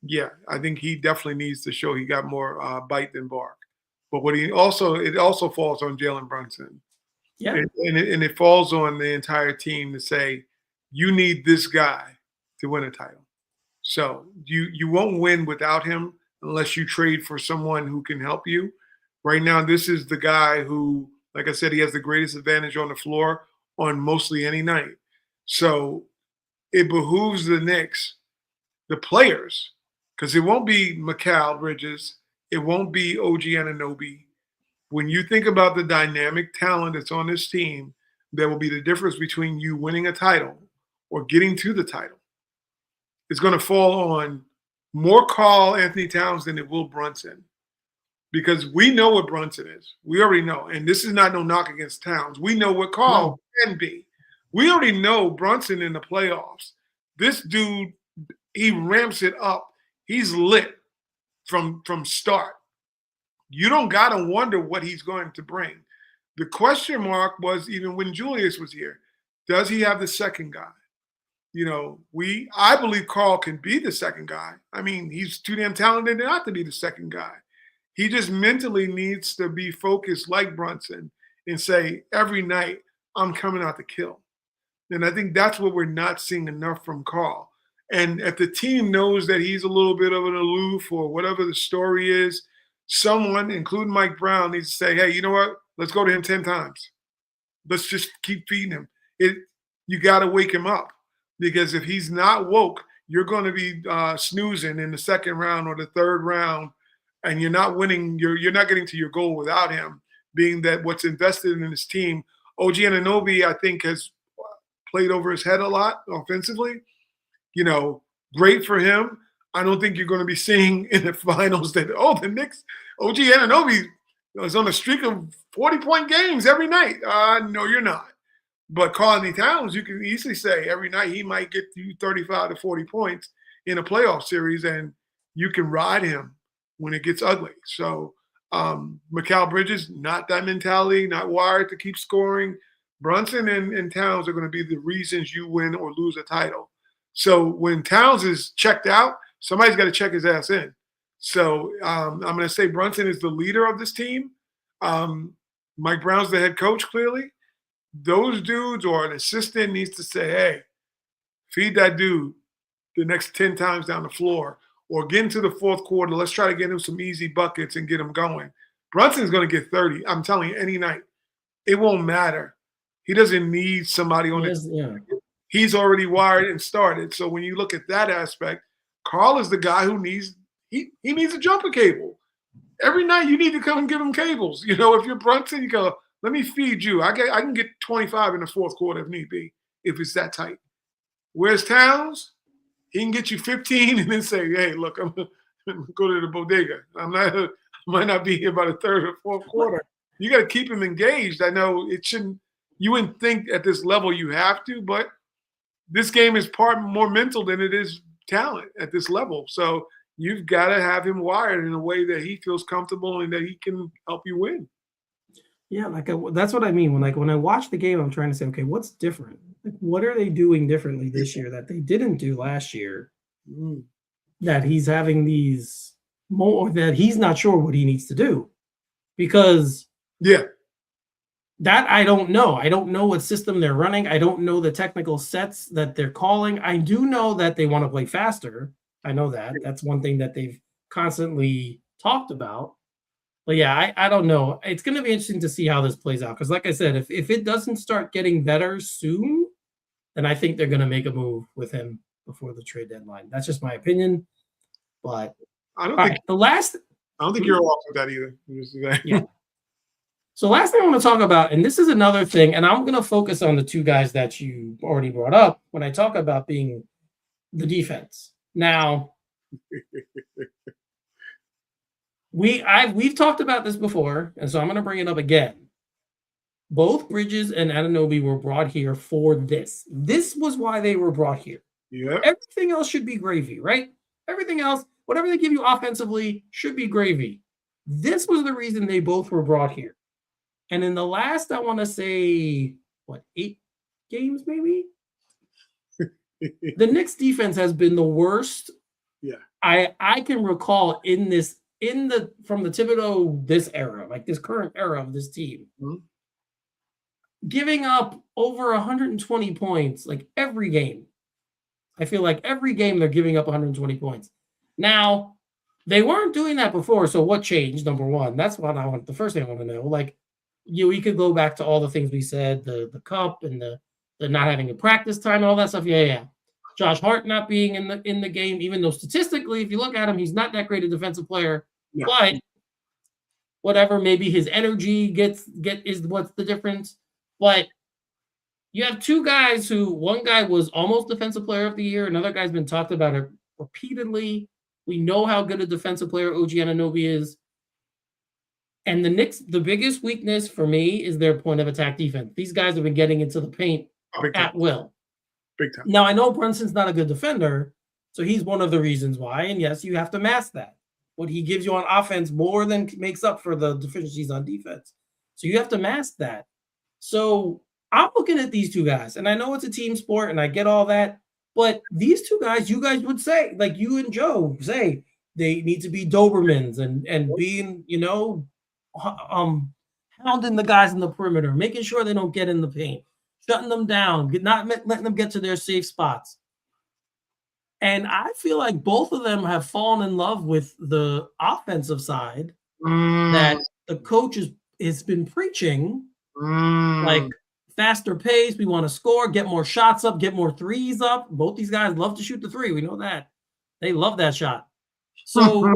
[SPEAKER 2] Yeah, I think he definitely needs to show he got more bite than bark. But what he also it also falls on Jalen Brunson,
[SPEAKER 3] Yeah.
[SPEAKER 2] and it falls on the entire team to say you need this guy to win a title. So you won't win without him unless you trade for someone who can help you. Right now, this is the guy who, like I said, he has the greatest advantage on the floor on mostly any night. So it behooves the Knicks, the players, because it won't be Mikal Bridges, it won't be OG Anunoby. When you think about the dynamic talent that's on this team, that will be the difference between you winning a title or getting to the title. It's going to fall on more Carl Anthony Towns than it will Brunson, because we know what Brunson is. We already know. And this is not no knock against Towns. We know what Carl can be. We already know Brunson in the playoffs. This dude, he ramps it up. He's lit from start. You don't got to wonder what he's going to bring. The question mark was, even when Julius was here, does he have the second guy? I believe Carl can be the second guy. I mean, he's too damn talented not to be the second guy. He just mentally needs to be focused like Brunson and say, every night, I'm coming out to kill. And I think that's what we're not seeing enough from Carl. And if the team knows that he's a little bit of an aloof or whatever the story is, someone, including Mike Brown, needs to say, hey, you know what? Let's go to him 10 times. Let's just keep feeding him. You got to wake him up, because if he's not woke, you're going to be snoozing in the second round or the third round, and you're not winning. You're not getting to your goal without him, being that what's invested in his team. OG Anunoby, I think, has played over his head a lot offensively. Great for him. I don't think you're going to be seeing in the finals that, the Knicks, OG Anunoby is on a streak of 40-point games every night. No, you're not. But Karl Anthony Towns, you can easily say every night he might get you 35 to 40 points in a playoff series, and you can ride him when it gets ugly. So Mikal Bridges, not that mentality, not wired to keep scoring. Brunson and Towns are going to be the reasons you win or lose a title. So when Towns is checked out, somebody's got to check his ass in. So I'm going to say Brunson is the leader of this team. Mike Brown's the head coach, clearly. Those dudes or an assistant needs to say, hey, feed that dude the next 10 times down the floor, or get into the fourth quarter. Let's try to get him some easy buckets and get him going. Brunson's going to get 30. I'm telling you, any night. It won't matter. He doesn't need somebody on it. Yeah. He's already wired and started. So when you look at that aspect, Carl is the guy who needs he needs a jumper cable. Every night you need to come and give him cables. If you're Brunson, you go, let me feed you. I can get 25 in the fourth quarter if need be, if it's that tight. Whereas Towns, he can get you 15 and then say, hey, look, I'm going to go to the bodega. I might not be here by the third or fourth quarter. You got to keep him engaged. I know it shouldn't – you wouldn't think at this level you have to, but this game is more mental than it is talent at this level. So you've got to have him wired in a way that he feels comfortable and that he can help you win.
[SPEAKER 3] Yeah, that's what I mean. When I watch the game, I'm trying to say, okay, what's different? What are they doing differently this year that they didn't do last year? That he's having these more that he's not sure what he needs to do, because that I don't know. I don't know what system they're running. I don't know the technical sets that they're calling. I do know that they want to play faster. I know that. That's one thing that they've constantly talked about. But yeah, I don't know. It's going to be interesting to see how this plays out. Because like I said, if it doesn't start getting better soon, then I think they're going to make a move with him before the trade deadline. That's just my opinion. But
[SPEAKER 2] I don't think you're off with that either.
[SPEAKER 3] Yeah. So last thing I want to talk about, and this is another thing, and I'm going to focus on the two guys that you already brought up when I talk about being the defense. Now, we've talked about this before, and so I'm going to bring it up again. Both Bridges and Anunoby were brought here for this. This was why they were brought here.
[SPEAKER 2] Yeah.
[SPEAKER 3] Everything else should be gravy, right? Everything else, whatever they give you offensively, should be gravy. This was the reason they both were brought here. And in the last, I want to say, 8 games maybe? The Knicks defense has been the worst I can recall from the Thibodeau this era, like this current era of this team, giving up over 120 points like every game. I feel like every game they're giving up 120 points. Now, they weren't doing that before, so what changed? Number one, that's what the first thing I want to know. Like, we could go back to all the things we said, the cup and the not having a practice time and all that stuff. Yeah. Josh Hart not being in the game, even though statistically, if you look at him, he's not that great a defensive player. Yeah. But whatever, maybe his energy is what's the difference. But you have two guys one guy was almost defensive player of the year. Another guy's been talked about it repeatedly. We know how good a defensive player OG Anunoby is. And the Knicks, the biggest weakness for me is their point of attack defense. These guys have been getting into the paint at will.
[SPEAKER 2] Big time.
[SPEAKER 3] Now, I know Brunson's not a good defender, so he's one of the reasons why. And yes, you have to mask that. What he gives you on offense more than makes up for the deficiencies on defense. So you have to mask that. So I'm looking at these two guys, and I know it's a team sport, and I get all that. But these two guys, you guys would say, like you and Joe say, they need to be Dobermans and being, hounding the guys in the perimeter, making sure they don't get in the paint, shutting them down, not letting them get to their safe spots. And I feel like both of them have fallen in love with the offensive side that the coach has been preaching, like faster pace. We want to score, get more shots up, get more threes up. Both these guys love to shoot the three. We know that. They love that shot. So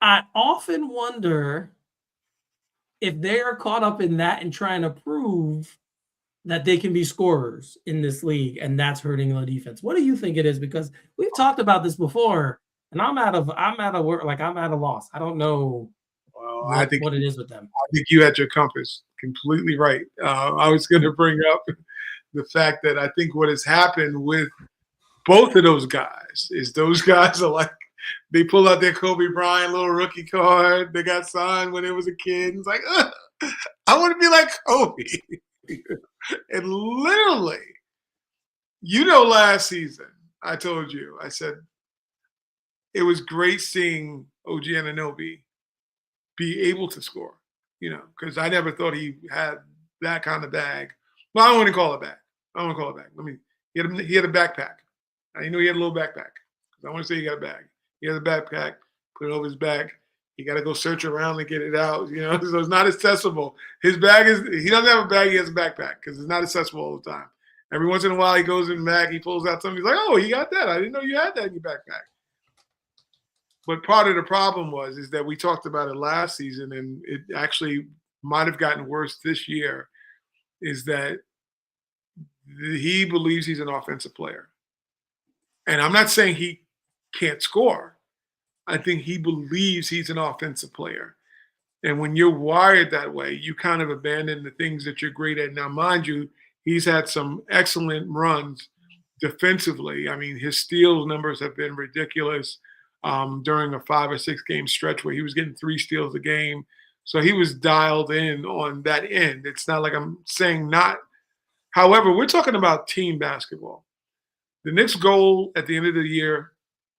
[SPEAKER 3] I often wonder if they are caught up in that and trying to prove that they can be scorers in this league, and that's hurting the defense. What do you think it is? Because we've talked about this before, and I'm at a loss. I don't know what it is with them.
[SPEAKER 2] I think you had your compass completely right. I was going to bring up the fact that I think what has happened with both of those guys is those guys are like, they pull out their Kobe Bryant little rookie card. They got signed when they was a kid. It's like, I want to be like Kobe. And literally, last season, I told you, I said, it was great seeing OG Anunoby be able to score, because I never thought he had that kind of bag. Well, I don't want to call it bag. He had a backpack. I knew he had a little backpack. I want to say he got a bag. He has a backpack, put it over his back. You got to go search around and get it out, so it's not accessible. His bag he doesn't have a bag, he has a backpack because it's not accessible all the time. Every once in a while, he goes in the bag, he pulls out something, he's like, oh, you got that. I didn't know you had that in your backpack. But part of the problem is that we talked about it last season, and it actually might have gotten worse this year, is that he believes he's an offensive player. And I'm not saying he can't score. I think he believes he's an offensive player. And when you're wired that way, you kind of abandon the things that you're great at. Now, mind you, he's had some excellent runs defensively. I mean, his steals numbers have been ridiculous during a 5 or 6 game stretch where he was getting 3 steals a game. So he was dialed in on that end. It's not like I'm saying not. However, we're talking about team basketball. The Knicks' goal at the end of the year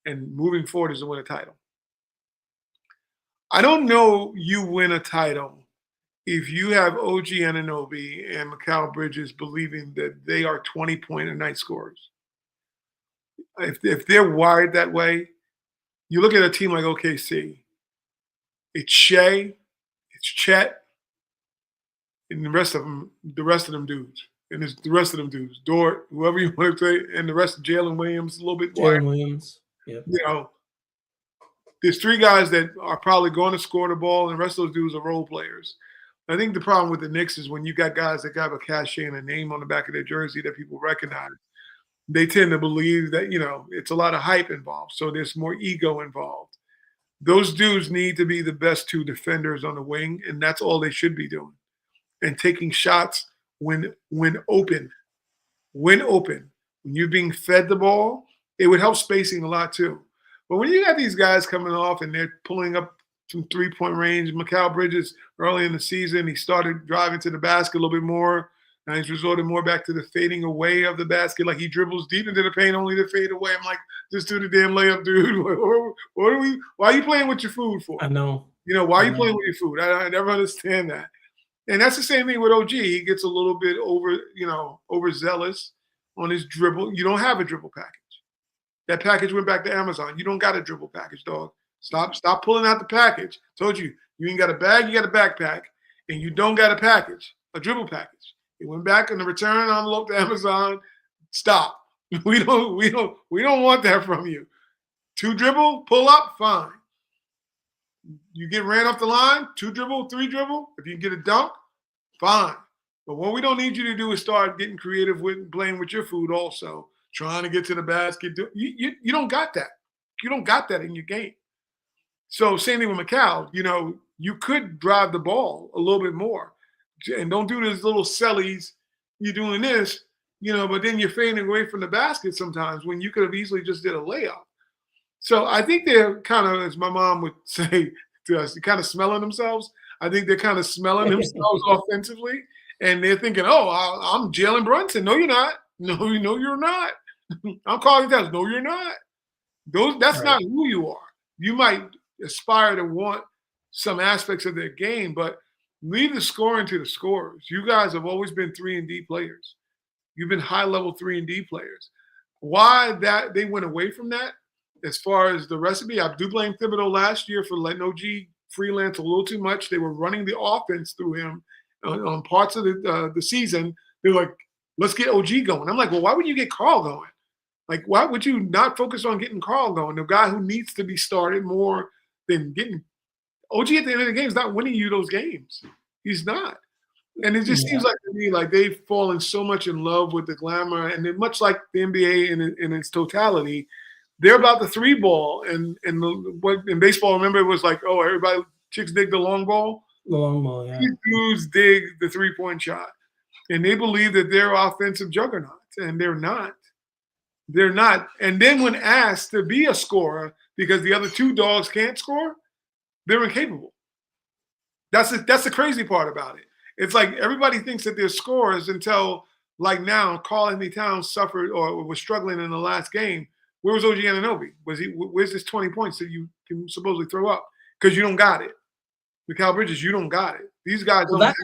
[SPEAKER 2] and moving forward is to win a title. I don't know you win a title if you have OG Anunoby and Mikal Bridges believing that they are 20-point-a-night scorers. If they're wired that way, you look at a team like OKC, it's Shea, it's Chet, and the rest of them dudes. And it's the rest of them dudes, Dort, whoever you want to say, and the rest of Jalen Williams, a little bit wired.
[SPEAKER 3] Jalen Williams, yep.
[SPEAKER 2] There's 3 guys that are probably going to score the ball, and the rest of those dudes are role players. I think the problem with the Knicks is when you got guys that got a cachet and a name on the back of their jersey that people recognize, they tend to believe that, it's a lot of hype involved. So there's more ego involved. Those dudes need to be the best 2 defenders on the wing, and that's all they should be doing. And taking shots when open. When you're being fed the ball, it would help spacing a lot too. But when you got these guys coming off and they're pulling up from 3-point range, Mikal Bridges early in the season, he started driving to the basket a little bit more. Now he's resorted more back to the fading away of the basket, like he dribbles deep into the paint only to fade away. I'm like, just do the damn layup, dude. What are we? Why are you playing with your food for?
[SPEAKER 3] I know.
[SPEAKER 2] Why are
[SPEAKER 3] I
[SPEAKER 2] you playing
[SPEAKER 3] know.
[SPEAKER 2] with your food? I never understand that. And that's the same thing with OG. He gets a little bit overzealous on his dribble. You don't have a dribble package. That package went back to Amazon. You don't got a dribble package, dog. Stop pulling out the package. Told you, you ain't got a bag, you got a backpack, and you don't got a package, a dribble package. It went back in the return envelope to Amazon. Stop. We don't want that from you. 2 dribble, pull up, fine. You get ran off the line, 2 dribble, 3 dribble. If you get a dunk, fine. But what we don't need you to do is start getting creative with playing with your food also, trying to get to the basket. You don't got that. You don't got that in your game. So same thing with Macau. You could drive the ball a little bit more. And don't do these little sellies. You're doing this, but then you're fading away from the basket sometimes when you could have easily just did a layup. So I think they're kind of, as my mom would say to us, kind of smelling themselves. I think they're kind of smelling themselves offensively. And they're thinking, oh, I'm Jalen Brunson. No, you're not. No, you're not. I'm calling Towns. No, you're not. That's
[SPEAKER 3] Right.
[SPEAKER 2] not who you are. You might aspire to want some aspects of their game, but leave the scoring to the scorers. You guys have always been 3-and-D players. You've been high-level 3-and-D players. Why that they went away from that, as far as the recipe, I do blame Thibodeau last year for letting OG freelance a little too much. They were running the offense through him on parts of the season. They're like, let's get OG going. I'm like, well, why would you get Carl going? Like, why would you not focus on getting Carl going? The guy who needs to be started more than getting OG at the end of the game is not winning you those games. He's not. And it just seems like to me like they've fallen so much in love with the glamour, and then much like the NBA in its totality, they're about the 3 ball. And in baseball, remember it was like, oh, everybody chicks dig the long ball.
[SPEAKER 3] The long ball, yeah.
[SPEAKER 2] These dudes dig the 3-point shot, and they believe that they're offensive juggernauts, and they're not. They're not. And then when asked to be a scorer because the other 2 dogs can't score, they're incapable. That's the crazy part about it. It's like everybody thinks that they're scorers until, like now, Karl Anthony Towns suffered or was struggling in the last game. Where was OG Anunoby? Where's this 20 points that you can supposedly throw up? Because you don't got it. Mikal Bridges, you don't got it. These guys don't.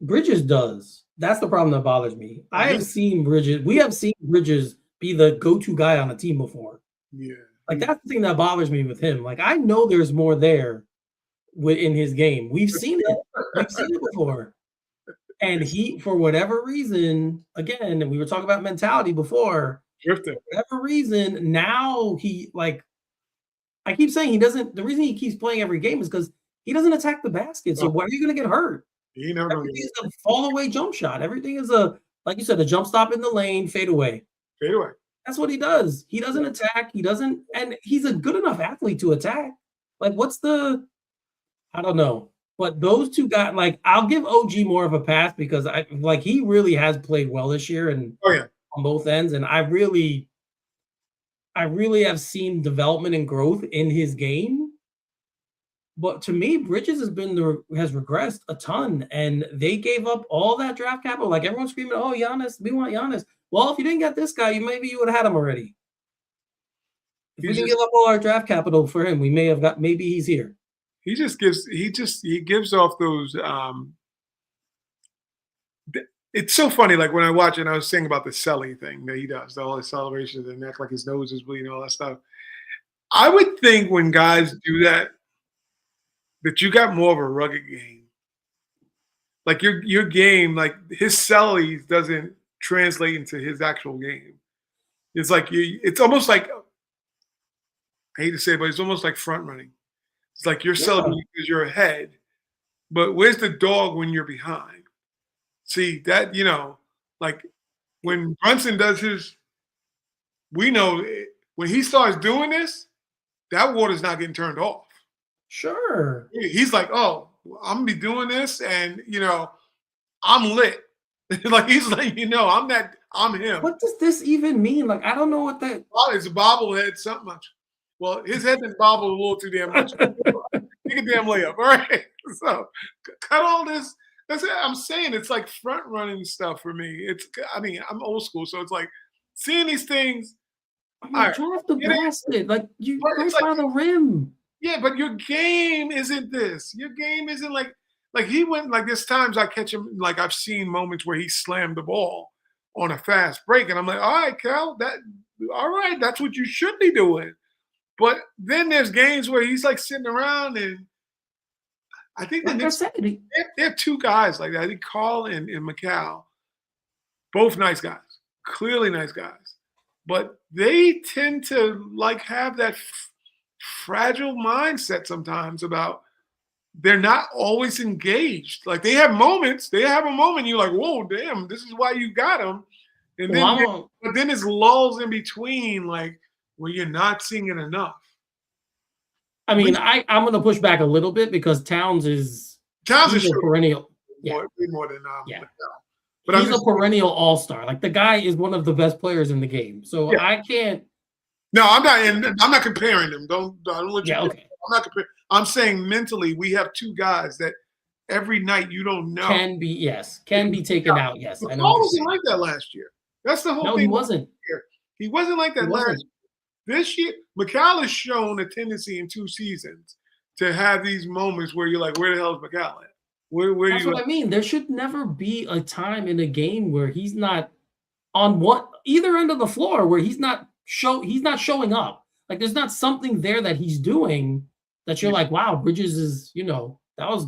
[SPEAKER 3] Bridges does. That's the problem that bothers me. I have seen Bridges. We have seen Bridges be the go-to guy on a team before.
[SPEAKER 2] Yeah.
[SPEAKER 3] Like that's the thing that bothers me with him. Like I know there's more there in his game. We've seen it. We've seen it before. And he, for whatever reason, again, and we were talking about mentality before.
[SPEAKER 2] Drifting.
[SPEAKER 3] For whatever reason, now he like. I keep saying he doesn't. The reason he keeps playing every game is because he doesn't attack the basket. So why are you going to get hurt? Everything is a fall away jump shot. Everything is like you said, a jump stop in the lane, fade away.
[SPEAKER 2] Fade away.
[SPEAKER 3] That's what he does. He doesn't attack. He doesn't, and he's a good enough athlete to attack. Like, I don't know. But those 2 guys, like, I'll give OG more of a pass because he really has played well this year and on both ends. And I really have seen development and growth in his game. But to me, Bridges has regressed a ton, and they gave up all that draft capital. Like everyone's screaming, "Oh, Giannis, we want Giannis." Well, if you didn't get this guy, maybe you would have had him already. If we didn't give up all our draft capital for him, we may have got. Maybe he's here.
[SPEAKER 2] He gives off those. It's so funny. Like when I watch it, I was saying about the selling thing that he does, all his celebrations and act like his nose is bleeding, all that stuff. I would think when guys do that you got more of a rugged game. Like your game, like his sellies doesn't translate into his actual game. It's like it's almost like, I hate to say it, but it's almost like front running. It's like you're selling because you're ahead, but where's the dog when you're behind? See that, like when Brunson does we know when he starts doing this, that water's not getting turned off.
[SPEAKER 3] Sure.
[SPEAKER 2] He's like, oh, I'm gonna be doing this, and I'm lit. Like he's like, I'm him.
[SPEAKER 3] What does this even mean? Like, I don't know what that.
[SPEAKER 2] Oh, it's a bobblehead, something much. Well, his head been bobbled a little too damn much. Take a damn layup, all right? So cut all this That's it. I'm saying it's like front running stuff for me. I mean, I'm old school, so it's like seeing these things.
[SPEAKER 3] I
[SPEAKER 2] All
[SPEAKER 3] mean,
[SPEAKER 2] right,
[SPEAKER 3] drive the
[SPEAKER 2] it is,
[SPEAKER 3] basket. Like, you
[SPEAKER 2] but
[SPEAKER 3] right
[SPEAKER 2] it's like
[SPEAKER 3] by the rim.
[SPEAKER 2] yeah, but your game isn't this. Your game isn't like he went like there's times I catch him like I've seen moments where he slammed the ball on a fast break, and I'm like, all right, Cal, all right, that's what you should be doing. But then there's games where he's like sitting around, and I think the
[SPEAKER 3] Like I
[SPEAKER 2] Knicks
[SPEAKER 3] said,
[SPEAKER 2] they have two guys like that. I think Carl and McCall, both nice guys, clearly nice guys, but they tend to like have that fragile mindset sometimes about they're not always engaged. Like they have moments, they have a moment you're like, whoa, damn, this is why you got them. And
[SPEAKER 3] well,
[SPEAKER 2] then, but then it's lulls in between, like where you're not seeing it enough.
[SPEAKER 3] I mean, I'm going to push back a little bit because Towns is
[SPEAKER 2] Towns
[SPEAKER 3] a perennial.
[SPEAKER 2] Way more than
[SPEAKER 3] yeah.
[SPEAKER 2] But
[SPEAKER 3] he's a perennial all-star. Like the guy is one of the best players in the game. So yeah. I can't.
[SPEAKER 2] No, I'm not comparing them. Don't let you.
[SPEAKER 3] Yeah, okay.
[SPEAKER 2] I'm not comparing. I'm saying mentally, we have two guys that every night you don't know
[SPEAKER 3] can be taken out. Yes,
[SPEAKER 2] I know. Paul wasn't like that last year. That's the whole thing.
[SPEAKER 3] No, he wasn't.
[SPEAKER 2] He wasn't like that last year. This year, McCall has shown a tendency in 2 seasons to have these moments where you're like, where the hell is McCall at? Where
[SPEAKER 3] That's what I mean. There should never be a time in a game where he's not on either end of the floor where he's not showing up. Like there's not something there that he's doing that you're like, wow, Bridges is, that was,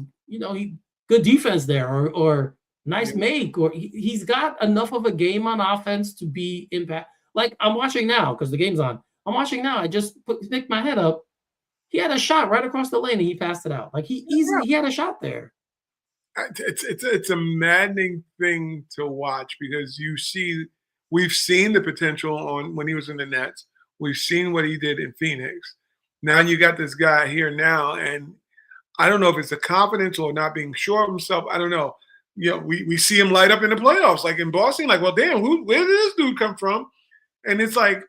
[SPEAKER 3] good defense there or nice make, or he's got enough of a game on offense to be impact. Like I'm watching now because the game's on. I'm watching now. I just picked my head up. He had a shot right across the lane and he passed it out. Like he had a shot there.
[SPEAKER 2] It's a maddening thing to watch because we've seen the potential on when he was in the Nets. We've seen what he did in Phoenix. Now you got this guy here now, and I don't know if it's a confidence or not being sure of himself. I don't know. We see him light up in the playoffs, like in Boston. Like, well, damn, where did this dude come from? And it's like,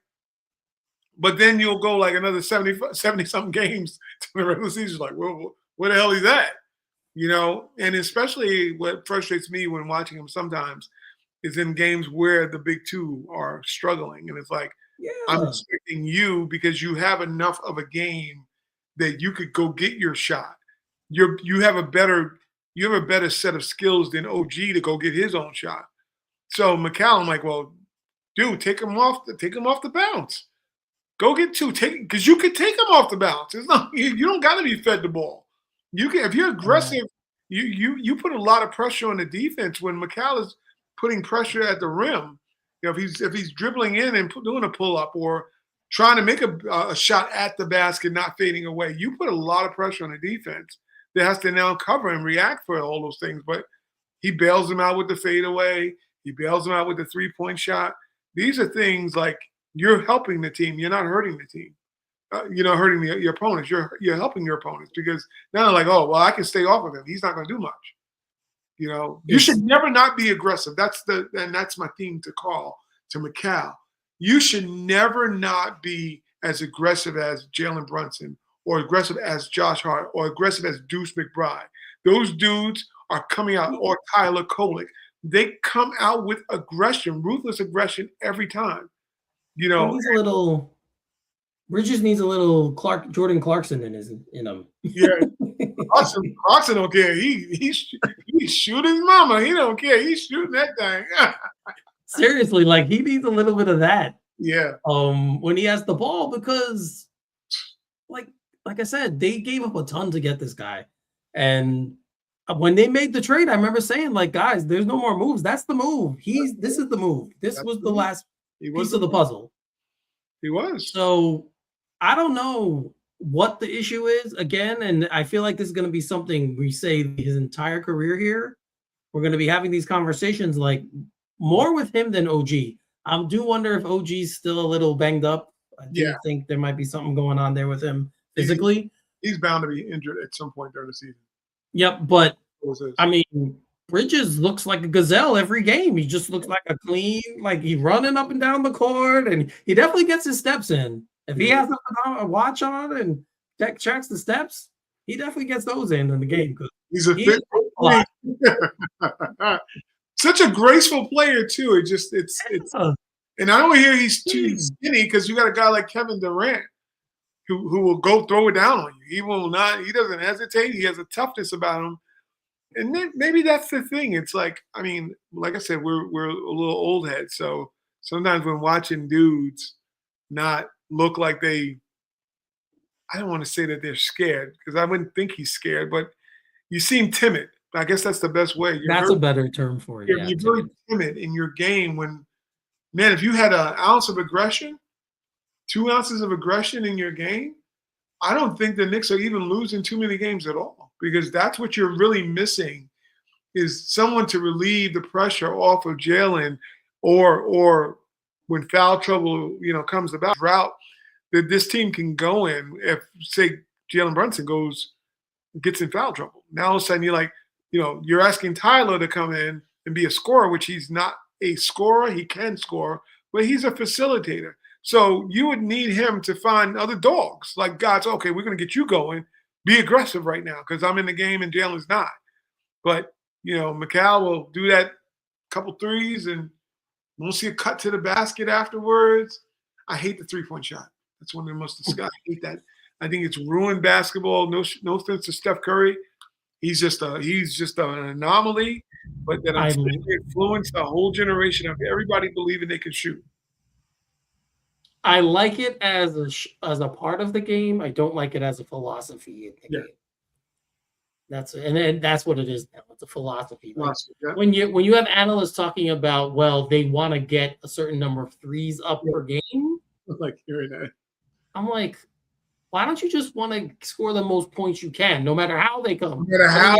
[SPEAKER 2] but then you'll go like another 70-something games to the regular season. Like, well, where the hell is that? And especially what frustrates me when watching him sometimes is in games where the big two are struggling. And it's like, I'm expecting you because you have enough of a game that you could go get your shot. You have a better set of skills than OG to go get his own shot. So McCall, I'm like, well, dude, take him off the bounce. Go get 2. Because you could take him off the bounce. It's not you don't got to be fed the ball. You can if you're aggressive. You put a lot of pressure on the defense when McCall is putting pressure at the rim. If he's dribbling in and doing a pull up or trying to make a shot at the basket, not fading away, you put a lot of pressure on the defense that has to now cover and react for all those things. But he bails them out with the fadeaway. He bails them out with the 3-point shot. These are things like you're helping the team. You're not hurting the team. You're not hurting your opponents. You're helping your opponents because now they're like, oh, well, I can stay off of him. He's not going to do much. You should never not be aggressive. That's my theme to call to McCall. You should never not be as aggressive as Jalen Brunson or aggressive as Josh Hart or aggressive as Deuce McBride. Those dudes are coming out, or Tyler Kolek. They come out with aggression, ruthless aggression every time.
[SPEAKER 3] Bridges needs a little Jordan Clarkson in him.
[SPEAKER 2] Yeah, Clarkson don't care. He's shooting his mama. He don't care. He's shooting that thing.
[SPEAKER 3] Seriously, like he needs a little bit of that.
[SPEAKER 2] Yeah.
[SPEAKER 3] When he has the ball, because like I said, they gave up a ton to get this guy, and when they made the trade, I remember saying, like, guys, there's no more moves. That's the move. This is the move. This was the last piece of the puzzle.
[SPEAKER 2] He was.
[SPEAKER 3] So I don't know what the issue is again, and I feel like this is going to be something we say his entire career here. We're going to be having these conversations like more with him than OG. I do wonder if OG's still a little banged up. I do think there might be something going on there with him physically.
[SPEAKER 2] He's bound to be injured at some point during the season.
[SPEAKER 3] Yep, but I mean, Bridges looks like a gazelle every game. He just looks like a clean, like he's running up and down the court, and he definitely gets his steps in. If he has a watch on and checks the steps, he definitely gets those in the game.
[SPEAKER 2] He's a
[SPEAKER 3] He
[SPEAKER 2] fit.
[SPEAKER 3] is a lot.
[SPEAKER 2] Such a graceful player too. It's and I don't hear he's too skinny because you got a guy like Kevin Durant who will go throw it down on you. He will not. He doesn't hesitate. He has a toughness about him. And then maybe that's the thing. It's like, I mean, like I said, we're a little old heads. So sometimes when watching dudes not look like I don't want to say that they're scared because I wouldn't think he's scared, but you seem timid. I guess that's the best way.
[SPEAKER 3] That's a better term for it.
[SPEAKER 2] You're very timid in your game when, man, if you had an ounce of aggression, 2 ounces of aggression in your game, I don't think the Knicks are even losing too many games at all because that's what you're really missing is someone to relieve the pressure off of Jalen or when foul trouble, comes about route that this team can go in if, say, Jalen Brunson gets in foul trouble. Now all of a sudden you're like, you're asking Tyler to come in and be a scorer, which he's not a scorer. He can score, but he's a facilitator. So you would need him to find other dogs. Like, guys, okay, we're going to get you going. Be aggressive right now because I'm in the game and Jalen's not. But, Mikal will do that couple threes and we'll see a cut to the basket afterwards. I hate the three-point shot. That's one of the most disgusting. I hate that. I think it's ruined basketball. No offense to Steph Curry. He's just an anomaly, but that influenced a whole generation of everybody believing they can shoot.
[SPEAKER 3] I like it as a part of the game. I don't like it as a philosophy in the game. That's what it is now. It's a philosophy. Like, when you have analysts talking about, well, they want to get a certain number of threes up per game.
[SPEAKER 2] I like hearing that.
[SPEAKER 3] I'm like, why don't you just want to score the most points you can, no matter how they come?
[SPEAKER 2] No matter how.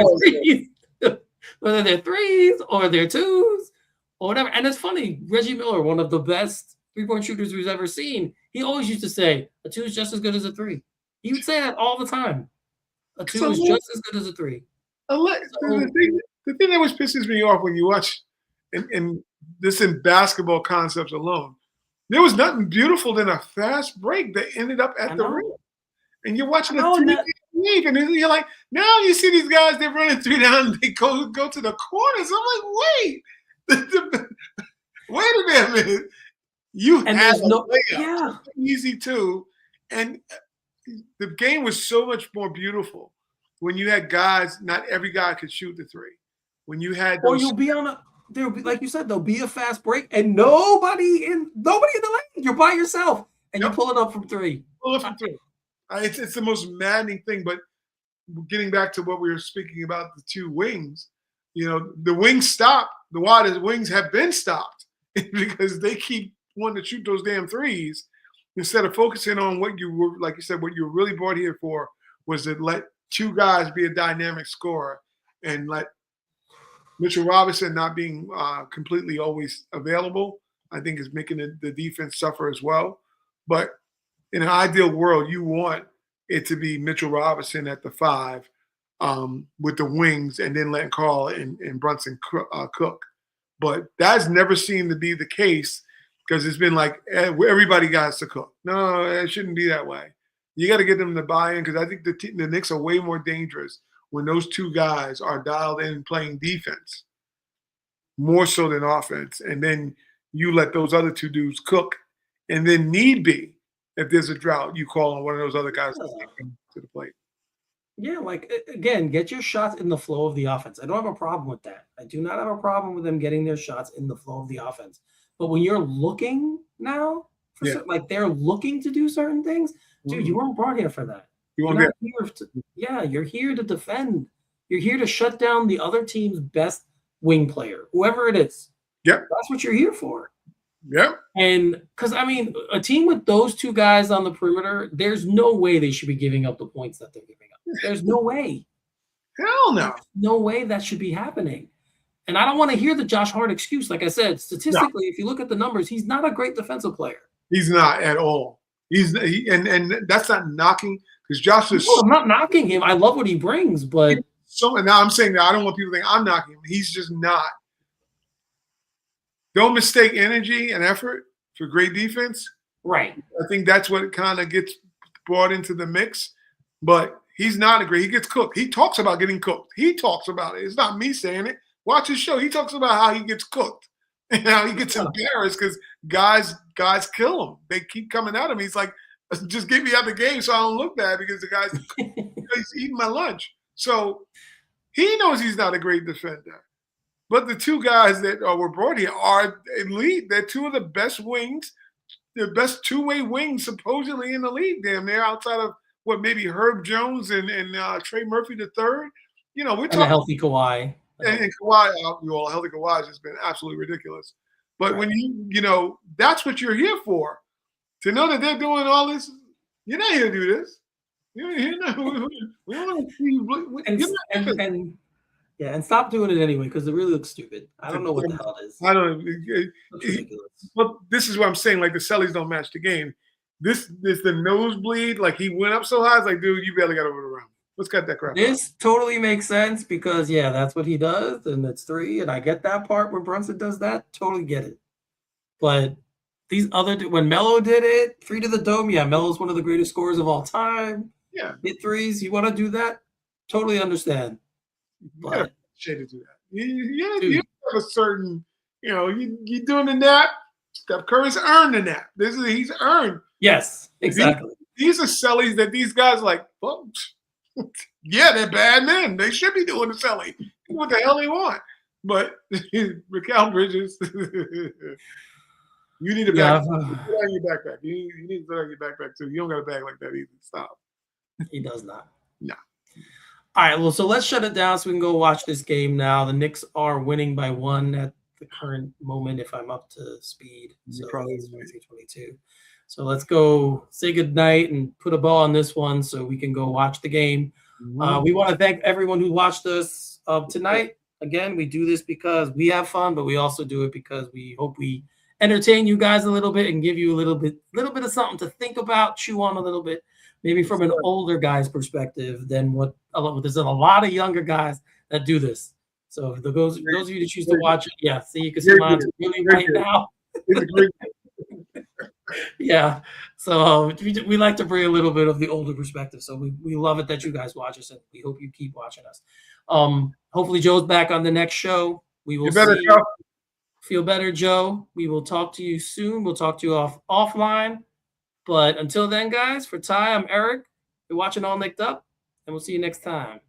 [SPEAKER 3] Whether they're threes or they're twos or whatever. And it's funny, Reggie Miller, one of the best three-point shooters we've ever seen, he always used to say, a two is just as good as a three. He would say that all the time. A two is just as good as a three.
[SPEAKER 2] The thing that always pisses me off when you watch, and this in basketball concepts alone, there was nothing beautiful than a fast break that ended up at the rim. And you're watching a three and you're like, now you see these guys, they're running three down and they go to the corners. I'm like, wait a minute. You had a layup. Easy too. And the game was so much more beautiful when you had guys, not every guy could shoot the three. When you had
[SPEAKER 3] those, or you'll be there'll be, like you said, there'll be a fast break and nobody in the lane. You're by yourself and you pull it up from three.
[SPEAKER 2] It's the most maddening thing. But getting back to what we were speaking about, the two wings, the wings stopped. The widest wings have been stopped because they keep wanting to shoot those damn threes instead of focusing on what you were, like you said, what you were really brought here for was to let two guys be a dynamic scorer and let Mitchell Robinson not being completely always available, I think is making the defense suffer as well. But in an ideal world, you want it to be Mitchell Robinson at the 5 with the wings and then letting Carl and Brunson cook. But that's never seemed to be the case because it's been like everybody got to cook. No, it shouldn't be that way. You got to get them to buy in because I think the Knicks are way more dangerous when those two guys are dialed in playing defense more so than offense. And then you let those other two dudes cook. And then need be, if there's a drought, you call on one of those other guys to take them to the plate.
[SPEAKER 3] Yeah, like, again, get your shots in the flow of the offense. I don't have a problem with that. I do not have a problem with them getting their shots in the flow of the offense. But when you're looking now, they're looking to do certain things, dude, you weren't brought here for that. You're here to defend. You're here to shut down the other team's best wing player, whoever it is.
[SPEAKER 2] Yep.
[SPEAKER 3] That's what you're here for.
[SPEAKER 2] Yep.
[SPEAKER 3] And because, a team with those two guys on the perimeter, there's no way they should be giving up the points that they're giving up. There's no way.
[SPEAKER 2] Hell no.
[SPEAKER 3] There's no way that should be happening. And I don't want to hear the Josh Hart excuse. Like I said, statistically, if you look at the numbers, he's not a great defensive player.
[SPEAKER 2] He's not at all. And that's not knocking because Josh is.
[SPEAKER 3] I'm not knocking him. I love what he brings, but
[SPEAKER 2] and now I'm saying that I don't want people to think I'm knocking him. He's just not. Don't mistake energy and effort for great defense.
[SPEAKER 3] Right.
[SPEAKER 2] I think that's what kind of gets brought into the mix. But He's not a great. He gets cooked. He talks about getting cooked. He talks about it. It's not me saying it. Watch his show. He talks about how he gets cooked and how he gets embarrassed because guys kill him. They keep coming at him. He's like, just get me out of the game so I don't look bad because the guy's he's eating my lunch. So he knows he's not a great defender. But the two guys that were brought here are elite. They're two of the best wings, the best two-way wings supposedly in the league. Damn, they're outside of what, maybe Herb Jones and Trey Murphy the third. You know, we're talking
[SPEAKER 3] a healthy Kawhi.
[SPEAKER 2] And Kawhi, healthy Kawhi has been absolutely ridiculous. But when you know, that's what you're here for. To know that they're doing all this, you're not here to do this. You're not. We don't want to see.
[SPEAKER 3] And stop doing it anyway because it really looks stupid. I don't know what the hell it is.
[SPEAKER 2] I don't. It's ridiculous. But this is what I'm saying. Like the Cellies don't match the game. This the nosebleed. Like he went up so high. It's like, dude, you barely got over the round. Let's cut that crap.
[SPEAKER 3] This totally makes sense because that's what he does, and it's 3, and I get that part where Brunson does that. Totally get it. But these when Melo did it, 3 to the dome. Melo's one of the greatest scorers of all time.
[SPEAKER 2] Yeah,
[SPEAKER 3] hit threes. You want to do that? Totally understand. But
[SPEAKER 2] shade to do that. You have a certain, you doing the nap. Steph Curry's earned the nap. He's earned.
[SPEAKER 3] Yes, exactly.
[SPEAKER 2] These are sellies that these guys like. Well, yeah, they're bad men. They should be doing the selling. What the hell they want? But Mikal Bridges, you need a bag. Put on your backpack. You need to put on your backpack too. You don't got a bag like that either. Stop.
[SPEAKER 3] He does not.
[SPEAKER 2] No.
[SPEAKER 3] All right, well, so let's shut it down so we can go watch this game now. The Knicks are winning by 1 at the current moment, if I'm up to speed. So probably 23-22. So let's go say goodnight and put a bow on this one so we can go watch the game. We want to thank everyone who watched us tonight. Again, we do this because we have fun, but we also do it because we hope we entertain you guys a little bit and give you a little bit of something to think about, chew on a little bit. Maybe from an older guy's perspective than there's a lot of younger guys that do this. So those of you that choose to watch it, see, you can see mine really right now. Yeah. So we like to bring a little bit of the older perspective. So we love it that you guys watch us, and we hope you keep watching us. Hopefully Joe's back on the next show. We will see. Feel better, Joe. We will talk to you soon. We'll talk to you offline. But until then, guys, for Ty, I'm Eric. You're watching All Knicked Up, and we'll see you next time.